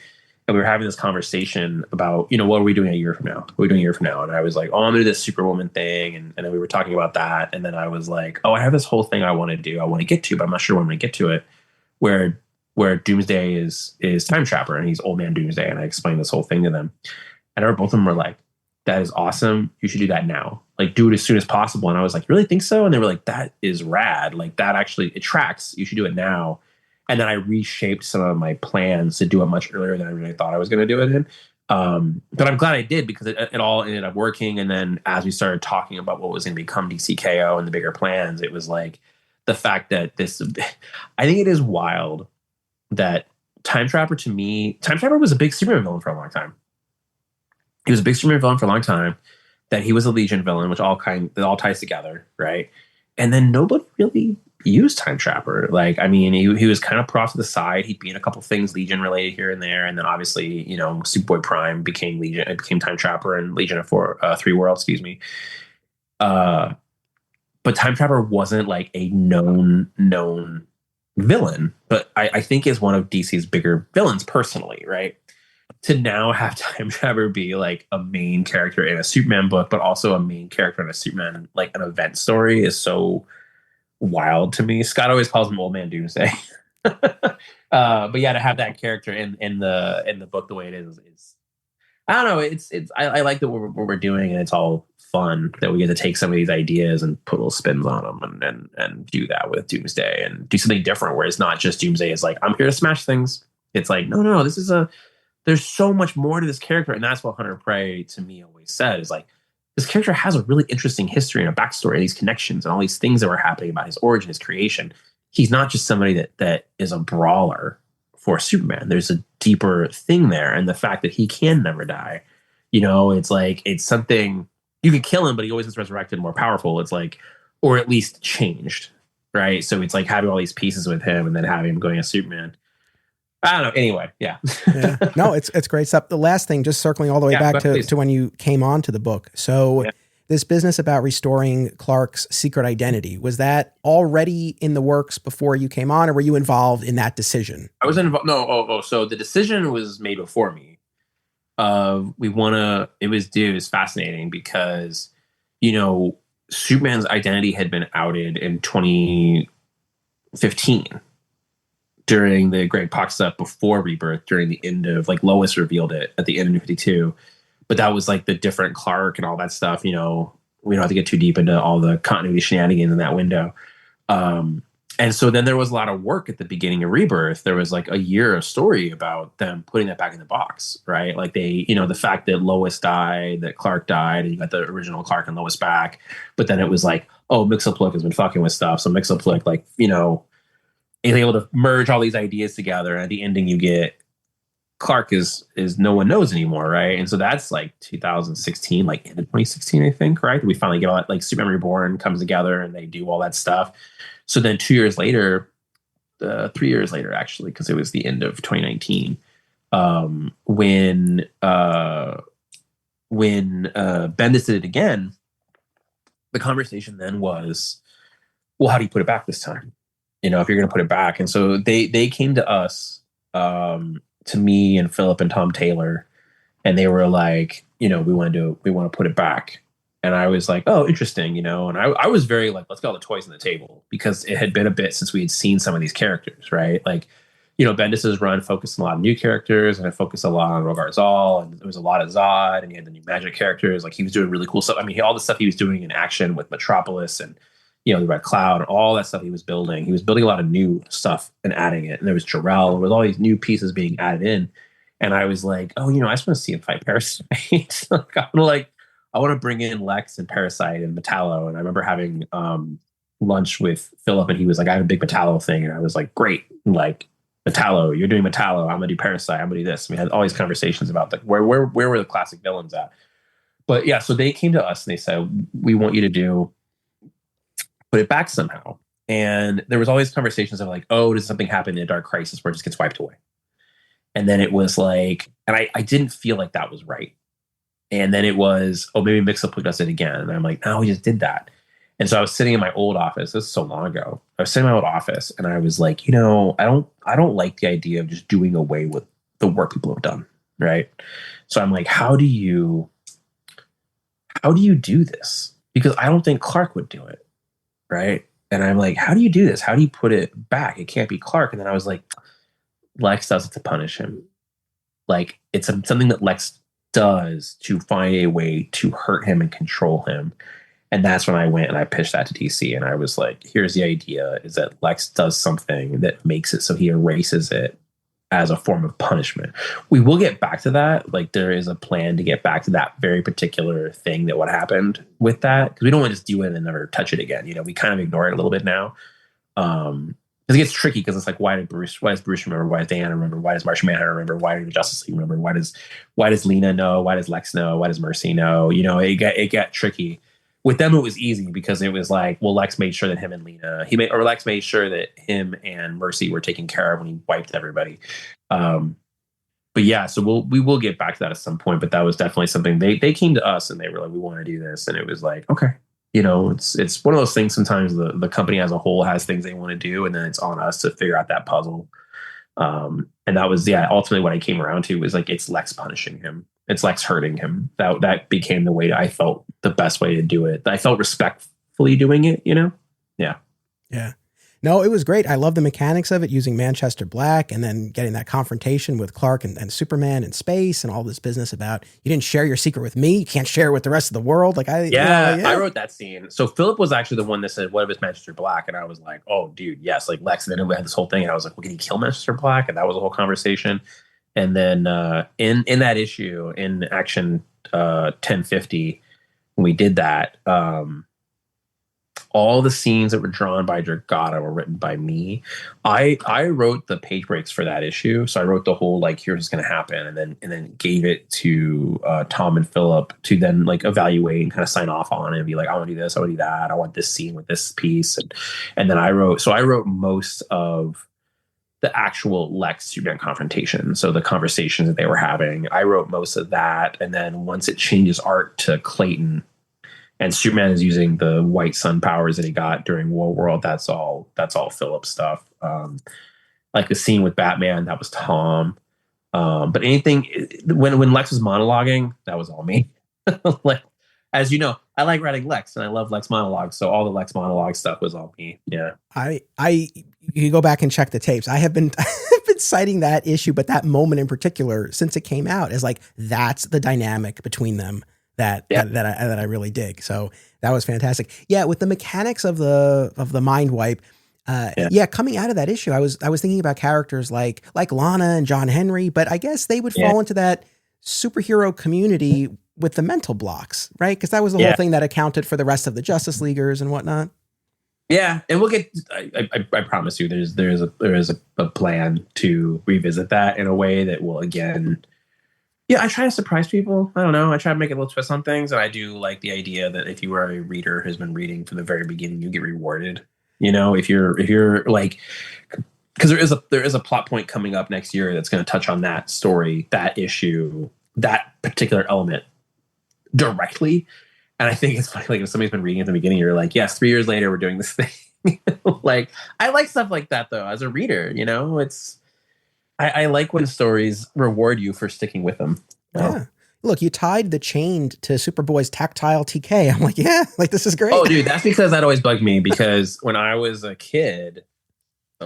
And we were having this conversation about, what are we doing a year from now? What are we doing a year from now? And I was like, oh, I'm going to do this Superwoman thing. And then we were talking about that. And then I was like, oh, I have this whole thing I want to do. I want to get to, but I'm not sure when I'm going to get to it. Where Doomsday is Time Trapper, and he's Old Man Doomsday. And I explained this whole thing to them. And both of them were like, that is awesome. You should do that now. Like, do it as soon as possible. And I was like, you really think so? And they were like, that is rad. Like, that actually, it tracks. You should do it now. And then I reshaped some of my plans to do it much earlier than I really thought I was going to do it in. But I'm glad I did, because it all ended up working. And then as we started talking about what was going to become DCKO and the bigger plans, it was like the fact that I think it is wild that Time Trapper was a big Superman villain for a long time. He was a big Superman villain for a long time, that he was a Legion villain, which it all ties together, right? And then nobody really used Time Trapper. Like, I mean, he was kind of put off to the side. He'd be in a couple things Legion related here and there, and then obviously, Superboy Prime became Legion. It became Time Trapper and Legion of Three Worlds. Excuse me. But Time Trapper wasn't like a known villain, but I think is one of DC's bigger villains personally, right? To now have Time Traveler be like a main character in a Superman book, but also a main character in a Superman, like an event story, is so wild to me. Scott always calls him Old Man Doomsday. But yeah, to have that character in the book the way it is I don't know. I like that what we're doing, and it's all fun that we get to take some of these ideas and put little spins on them, and do that with Doomsday and do something different where it's not just Doomsday is like, I'm here to smash things. It's like, no, this is there's so much more to this character, and that's what Hunter Prey to me always said is like, this character has a really interesting history and a backstory, these connections and all these things that were happening about his origin, his creation. He's not just somebody that is a brawler for Superman. There's a deeper thing there, and the fact that he can never die, it's like, it's something you could kill him, but he always gets resurrected, more powerful. It's like, or at least changed, right? So it's like having all these pieces with him, and then having him going as Superman. I don't know. Anyway, yeah. Yeah. No, it's great stuff. The last thing, just circling all the way back to when you came on to the book. So this business about restoring Clark's secret identity, was that already in the works before you came on, or were you involved in that decision? I was involved. No. So the decision was made before me. It was fascinating because, Superman's identity had been outed in 2015 during the Greg Pak stuff before Rebirth, during the end of, like, Lois revealed it at the end of New 52. But that was like the different Clark and all that stuff. We don't have to get too deep into all the continuity shenanigans in that window. And so then there was a lot of work at the beginning of Rebirth. There was like a year of story about them putting that back in the box, right? Like they, the fact that Lois died, that Clark died, and you got the original Clark and Lois back. But then it was like, oh, Mxyzptlk has been fucking with stuff. So Mxyzptlk, like, is able to merge all these ideas together. And at the ending, you get Clark is no one knows anymore, right? And so that's like 2016, like end of 2016, I think, right? We finally get all that, like Superman Reborn comes together and they do all that stuff. So then 2 years later, 3 years later, actually, because it was the end of 2019, when Bendis did it again, the conversation then was, well, how do you put it back this time? If you're going to put it back. And so they came to us, to me and Philip and Tom Taylor, and they were like, we want to put it back. And I was like, oh, interesting, and I was very like, let's get all the toys on the table, because it had been a bit since we had seen some of these characters, right? Like, Bendis's run focused on a lot of new characters, and it focused a lot on Rogar Zal, and there was a lot of Zod, and he had the new magic characters. Like, he was doing really cool stuff. I mean, all the stuff he was doing in action with Metropolis and, the Red Cloud, and all that stuff he was building a lot of new stuff and adding it. And there was Jarrell with all these new pieces being added in. And I was like, oh, I just want to see him fight Parasite. I want to bring in Lex and Parasite and Metallo. And I remember having lunch with Philip, and he was like, I have a big Metallo thing. And I was like, great. Like, Metallo, you're doing Metallo. I'm going to do Parasite. I'm going to do this. And we had all these conversations about like, where were the classic villains at? But yeah, so they came to us and they said, we want you to put it back somehow. And there was all these conversations of like, oh, does something happen in a Dark Crisis where it just gets wiped away? And then it was like, and I didn't feel like that was right. And then it was, oh, maybe Mxyzptlk does it again. And I'm like, no, we just did that. And so I was sitting in my old office. This is so long ago. I was sitting in my old office, and I was like, I don't like the idea of just doing away with the work people have done, right? So I'm like, how do you do this? Because I don't think Clark would do it, right? And I'm like, how do you do this? How do you put it back? It can't be Clark. And then I was like, Lex does it to punish him. Like, it's something that Lex does to find a way to hurt him and control him. And that's when I went and I pitched that to DC, and I was like, here's the idea, is that Lex does something that makes it so he erases it as a form of punishment. We will get back to that. Like, there is a plan to get back to that very particular thing, that what happened with that, because we don't want to just do it and never touch it again. We kind of ignore it a little bit now. Because it gets tricky, because it's like, why does Bruce remember? Why does Diana remember? Why does Martian Manhunter remember? Why does the Justice League remember? Why does Lena know? Why does Lex know? Why does Mercy know? It got tricky. With them, it was easy, because it was like, well, Lex made sure that him and Lena, Lex made sure that him and Mercy were taken care of when he wiped everybody. But yeah, so we will get back to that at some point. But that was definitely something they came to us, and they were like, we want to do this, and it was like, okay, it's one of those things. Sometimes the company as a whole has things they want to do, and then it's on us to figure out that puzzle. And that was, ultimately what I came around to was like, it's Lex punishing him. It's Lex hurting him. That became the way I felt the best way to do it. I felt respectfully doing it, Yeah. Yeah. No, it was great. I love the mechanics of it, using Manchester Black and then getting that confrontation with Clark and Superman in space and all this business about, you didn't share your secret with me. You can't share it with the rest of the world. Like I wrote that scene. So Philip was actually the one that said, what if it's Manchester Black? And I was like, oh, dude, yes. Like Lex, and then we had this whole thing. And I was like, well, can he kill Manchester Black? And that was a whole conversation. And then in that issue, in Action 1050, when we did that, all the scenes that were drawn by Dragata were written by me. I wrote the page breaks for that issue. So I wrote the whole, like, here's what's going to happen. And then gave it to Tom and Philip to then like evaluate and kind of sign off on it and be like, I want to do this. I want to do that. I want this scene with this piece. And then I wrote most of the actual Lex Superman confrontation. So the conversations that they were having, I wrote most of that. And then once it changes art to Clayton, and Superman is using the white sun powers that he got during War World, that's all Philip stuff. Like the scene with Batman, that was Tom. But anything when Lex was monologuing, that was all me. Like, as you know, I like writing Lex and I love Lex monologues. So all the Lex monologue stuff was all me. Yeah. You go back and check the tapes. I have been I've been citing that issue, but that moment in particular, since it came out, is like, that's the dynamic between them that I really dig. So that was fantastic. Yeah, with the mechanics of the mind wipe, coming out of that issue, I was thinking about characters like Lana and John Henry, but I guess they would fall into that superhero community with the mental blocks, right? Because that was the whole thing that accounted for the rest of the Justice Leaguers and whatnot. Yeah, and we'll get. I promise you, there is a plan to revisit that in a way that will again. Yeah, I try to surprise people. I don't know. I try to make a little twist on things, and I do like the idea that if you are a reader who's been reading from the very beginning, you get rewarded. If you're like, because there is a plot point coming up next year that's going to touch on that story, that issue, that particular element directly. And I think it's funny, like if somebody's been reading at the beginning, you're like, yes, 3 years later, we're doing this thing. Like, I like stuff like that though, as a reader. It's. I like when stories reward you for sticking with them. Yeah. Look, you tied the chain to Superboy's tactile TK. I'm like, yeah, like this is great. Oh, dude, that's because that always bugged me because when I was a kid, I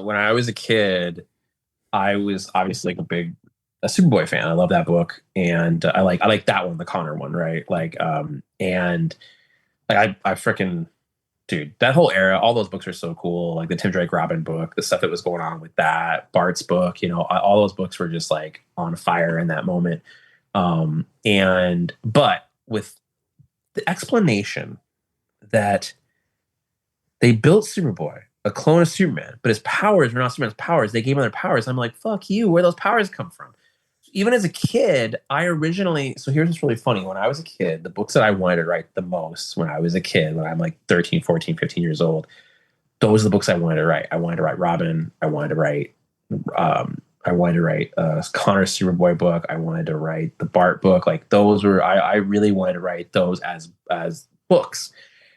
was obviously like a Superboy fan. I love that book. And I like that one, the Connor one, right? Like, and like I freaking, dude, that whole era, all those books are so cool. Like the Tim Drake Robin book, the stuff that was going on with that, Bart's book, all those books were just like on fire in that moment. But with the explanation that they built Superboy, a clone of Superman, but his powers were not Superman's powers. They gave him other powers. I'm like, fuck you. Where those powers come from? Even as a kid, so here's what's really funny. When I was a kid, the books that I wanted to write the most when I was a kid, when I'm like 13, 14, 15 years old, those are the books I wanted to write. I wanted to write Robin. I wanted to write Connor's Superboy book. I wanted to write the Bart book. Like those were, I really wanted to write those as books.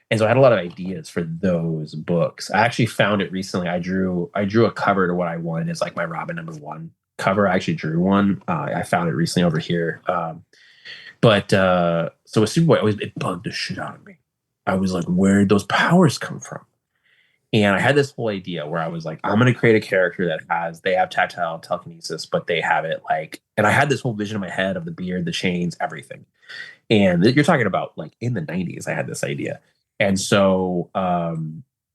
And so I had a lot of ideas for those books. I actually found it recently. I drew a cover to what I wanted as like my Robin #1 cover. I actually drew one. I found it recently over here. So with Superboy, it bugged the shit out of me. I was like, where did those powers come from? And I had this whole idea where I was like, I'm going to create a character they have tactile telekinesis, but they have it like, and I had this whole vision in my head of the beard, the chains, everything. And you're talking about like in the 90s, I had this idea. And so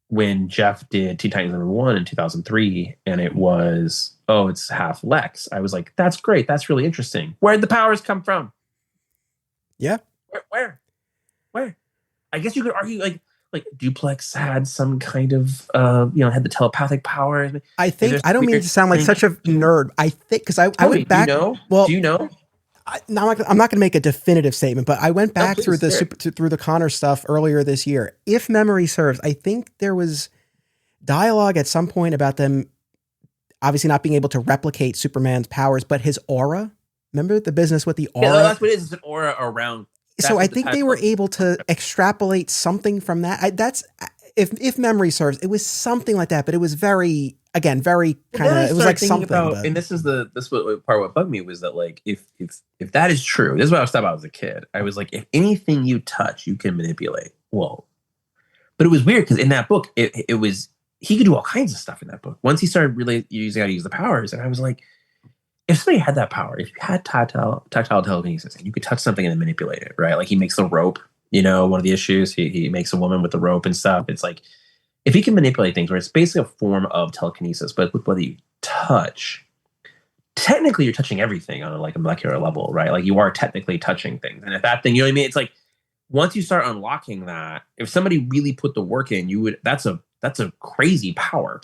when Jeff did Teen Titans #1 in 2003, and it was, it's half Lex, I was like, that's great. That's really interesting. Where'd the powers come from? Yeah. Where? I guess you could argue like Duplex had some kind of, had the telepathic power. I think, I don't mean to sound like such a nerd. I think, because I went back. Do you know? Well, do you know? I'm not going to make a definitive statement, but I went back through the Connor stuff earlier this year. If memory serves, I think there was dialogue at some point about them obviously not being able to replicate Superman's powers, but his aura. Remember the business with the aura? Yeah, that's what it is. It's an aura around. So I what the think they title were is. able to extrapolate something from that. That's if memory serves, it was something like that, but it was very very And then kind I of, it was started like thinking something, about, but and this what part what bugged me was that like if that is true, this is what I was thought about as a kid. I was like, if anything you touch, you can manipulate. Whoa. But it was weird because in that book, it was he could do all kinds of stuff in that book. Once he started really using how to use the powers, and I was like, if somebody had that power, if you had tactile telekinesis, and you could touch something and then manipulate it, right? Like he makes the rope. One of the issues he makes a woman with the rope and stuff. It's like if he can manipulate things, where it's basically a form of telekinesis, but with whether you touch, technically you're touching everything on a molecular level, right? Like you are technically touching things, and if that thing, you know what I mean? It's like once you start unlocking that, if somebody really put the work in, you would. That's a crazy power.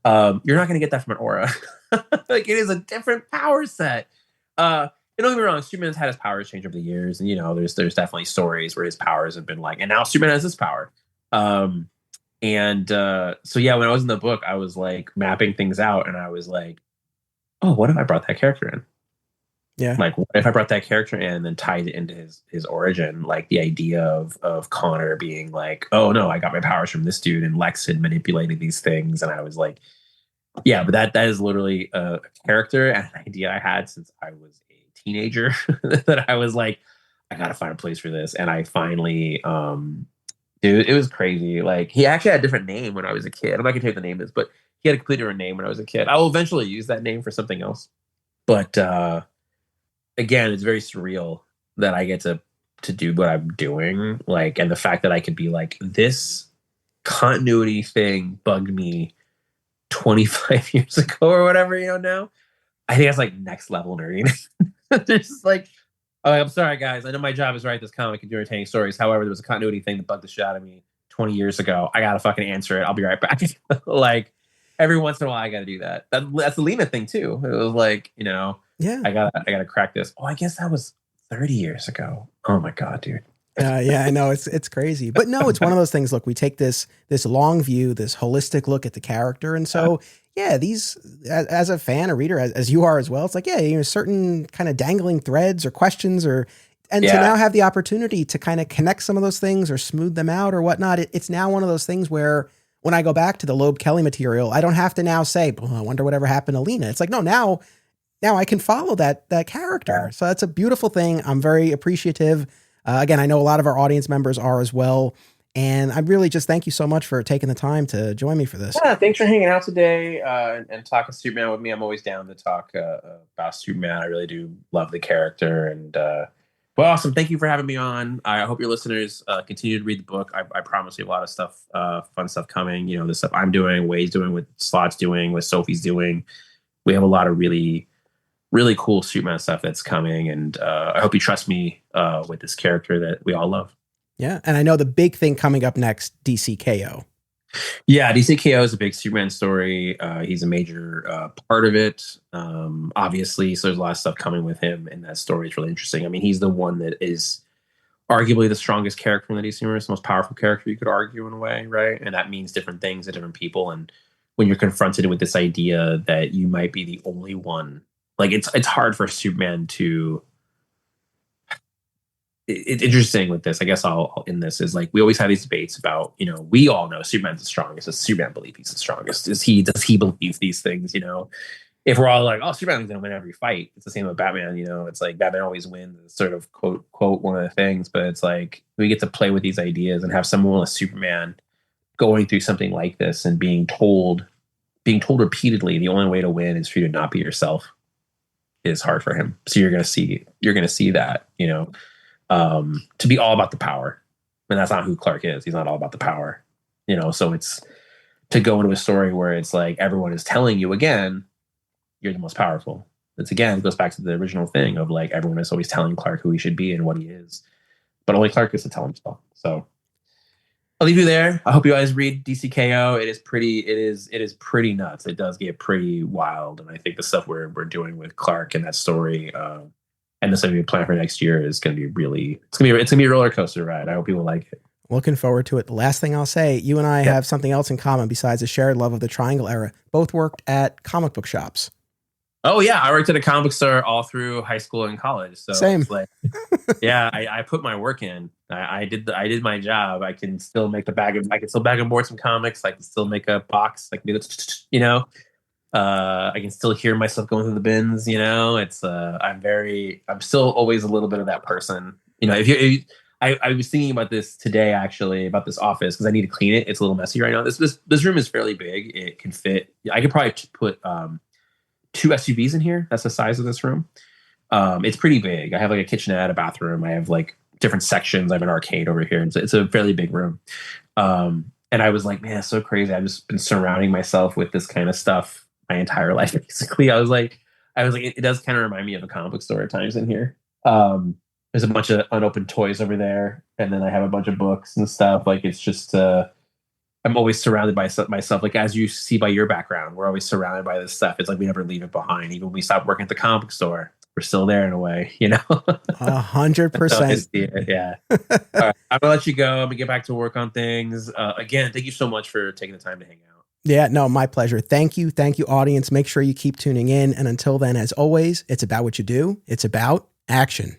You're not going to get that from an aura. Like it is a different power set. And don't get me wrong, Superman's had his powers change over the years, and there's definitely stories where his powers have been like, and now Superman has this power. So yeah, when I was in the book, I was like mapping things out, and I was like, oh, what if I brought that character in? yeah. Like, what if I brought that character in and then tied it into his origin? Like the idea of Connor being like, oh no, I got my powers from this dude, and Lex had manipulated these things, and I was like, yeah, but that is literally a character and an idea I had since I was a teenager that I was like, I gotta find a place for this, and I finally, dude, it was crazy. Like he actually had a different name when I was a kid. I'm not gonna tell you what the name is, but he had a completely different name when I was a kid. I will eventually use that name for something else, but again, it's very surreal that I get to do what I'm doing, like, and the fact that I could be like, this continuity thing bugged me 25 years ago or whatever, now. I think that's like next level nerdiness. There's just like, oh, I'm sorry guys, I know my job is to write this comic and do entertaining stories. However, there was a continuity thing that bugged the shit out of me 20 years ago. I gotta fucking answer it. I'll be right back. Like every once in a while I gotta do that. That's the Lena thing too. It was like, Yeah. I gotta crack this. Oh, I guess that was 30 years ago. Oh my god, dude. Yeah, I know it's crazy, but no, it's one of those things. Look, we take this long view, this holistic look at the character, and so these as a fan, a reader, as you are as well, it's like certain kind of dangling threads or questions, to now have the opportunity to kind of connect some of those things or smooth them out or whatnot. It's now one of those things where when I go back to the Loeb Kelly material, I don't have to now say, oh, I wonder whatever happened to Lena. It's like, no, now I can follow that character. So that's a beautiful thing. I'm very appreciative. Again, I know a lot of our audience members are as well. And I really just thank you so much for taking the time to join me for this. Yeah, thanks for hanging out today and talking Superman with me. I'm always down to talk about Superman. I really do love the character. And well, awesome. Thank you for having me on. I hope your listeners continue to read the book. I promise you a lot of stuff, fun stuff coming. The stuff I'm doing, Wade's doing, what Slot's doing, what Sophie's doing. We have a lot of really cool Superman stuff that's coming, and I hope you trust me with this character that we all love. Yeah, and I know the big thing coming up next, DCKO. Yeah, DCKO is a big Superman story. He's a major part of it, obviously. So there's a lot of stuff coming with him, and that story is really interesting. I mean, he's the one that is arguably the strongest character in the DC universe, the most powerful character, you could argue, in a way, right? And that means different things to different people. And when you're confronted with this idea that you might be the only one, like it's hard for Superman to. It's interesting with this. I guess I'll end this is like we always have these debates about, we all know Superman's the strongest. Does Superman believe he's the strongest? Does he believe these things? If we're all like, oh, Superman's gonna win every fight, it's the same with Batman. It's like Batman always wins. It's sort of quote one of the things, but it's like we get to play with these ideas and have someone like Superman going through something like this and being told repeatedly the only way to win is for you to not be yourself is hard for him. So you're gonna see that, to be all about the power. And that's not who Clark is. He's not all about the power, so it's to go into a story where it's like everyone is telling you again, you're the most powerful. It goes back to the original thing of like everyone is always telling Clark who he should be and what he is, but only Clark gets to tell himself. So I'll leave you there. I hope you guys read DCKO. It is pretty nuts. It does get pretty wild, and I think the stuff we're doing with Clark and that story, and the stuff we plan for next year is going to be it's going to be a roller coaster ride. I hope people like it. Looking forward to it. The last thing I'll say, you and I have something else in common besides a shared love of the Triangle era. Both worked at comic book shops. Oh yeah, I worked at a comic book store all through high school and college. So Same. it's like, yeah, I put my work in. I did my job. I can still make I can still bag and board some comics. I can still make a box. I can do it, you know. I can still hear myself going through the bins. You know, it's I'm still always a little bit of that person. You know, I was thinking about this today actually about this office because I need to clean it. It's a little messy right now. This room is fairly big. It can fit. I could probably put 2 SUVs in here. That's the size of this room. It's pretty big. I have like a kitchenette, a bathroom. I have like different sections. I have an arcade over here. It's a fairly big room. And I was like, man, it's so crazy. I've just been surrounding myself with this kind of stuff my entire life. Basically, I was like, it does kind of remind me of a comic book store at times in here. There's a bunch of unopened toys over there, and then I have a bunch of books and stuff. Like it's just, I'm always surrounded by myself. Like as you see by your background, we're always surrounded by this stuff. It's like we never leave it behind. Even when we stop working at the comic book store, we're still there in a way, you know. 100%. Yeah. All right, I'm gonna let you go. I'm gonna get back to work on things. Again, thank you so much for taking the time to hang out. Yeah, no, my pleasure. Thank you, audience. Make sure you keep tuning in. And until then, as always, it's about what you do. It's about action.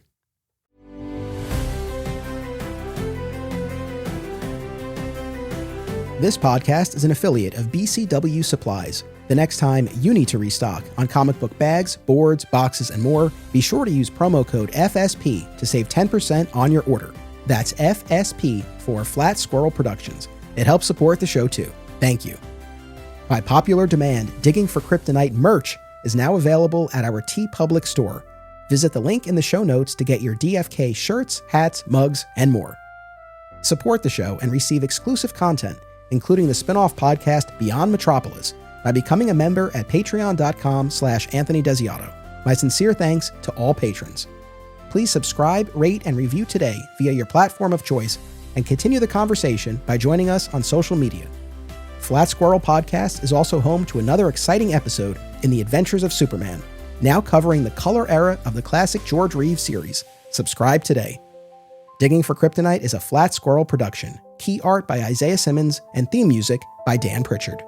This podcast is an affiliate of BCW Supplies. The next time you need to restock on comic book bags, boards, boxes, and more, be sure to use promo code FSP to save 10% on your order. That's FSP for Flat Squirrel Productions. It helps support the show too. Thank you. By popular demand, Digging for Kryptonite merch is now available at our TeePublic store. Visit the link in the show notes to get your DFK shirts, hats, mugs, and more. Support the show and receive exclusive content, including the spin-off podcast Beyond Metropolis, by becoming a member at patreon.com/Anthony Desiato. My sincere thanks to all patrons. Please subscribe, rate, and review today via your platform of choice, and continue the conversation by joining us on social media. Flat Squirrel Podcast is also home to another exciting episode in the Adventures of Superman, now covering the color era of the classic George Reeves series. Subscribe today. Digging for Kryptonite is a Flat Squirrel production. Key art by Isaiah Simmons and theme music by Dan Pritchard.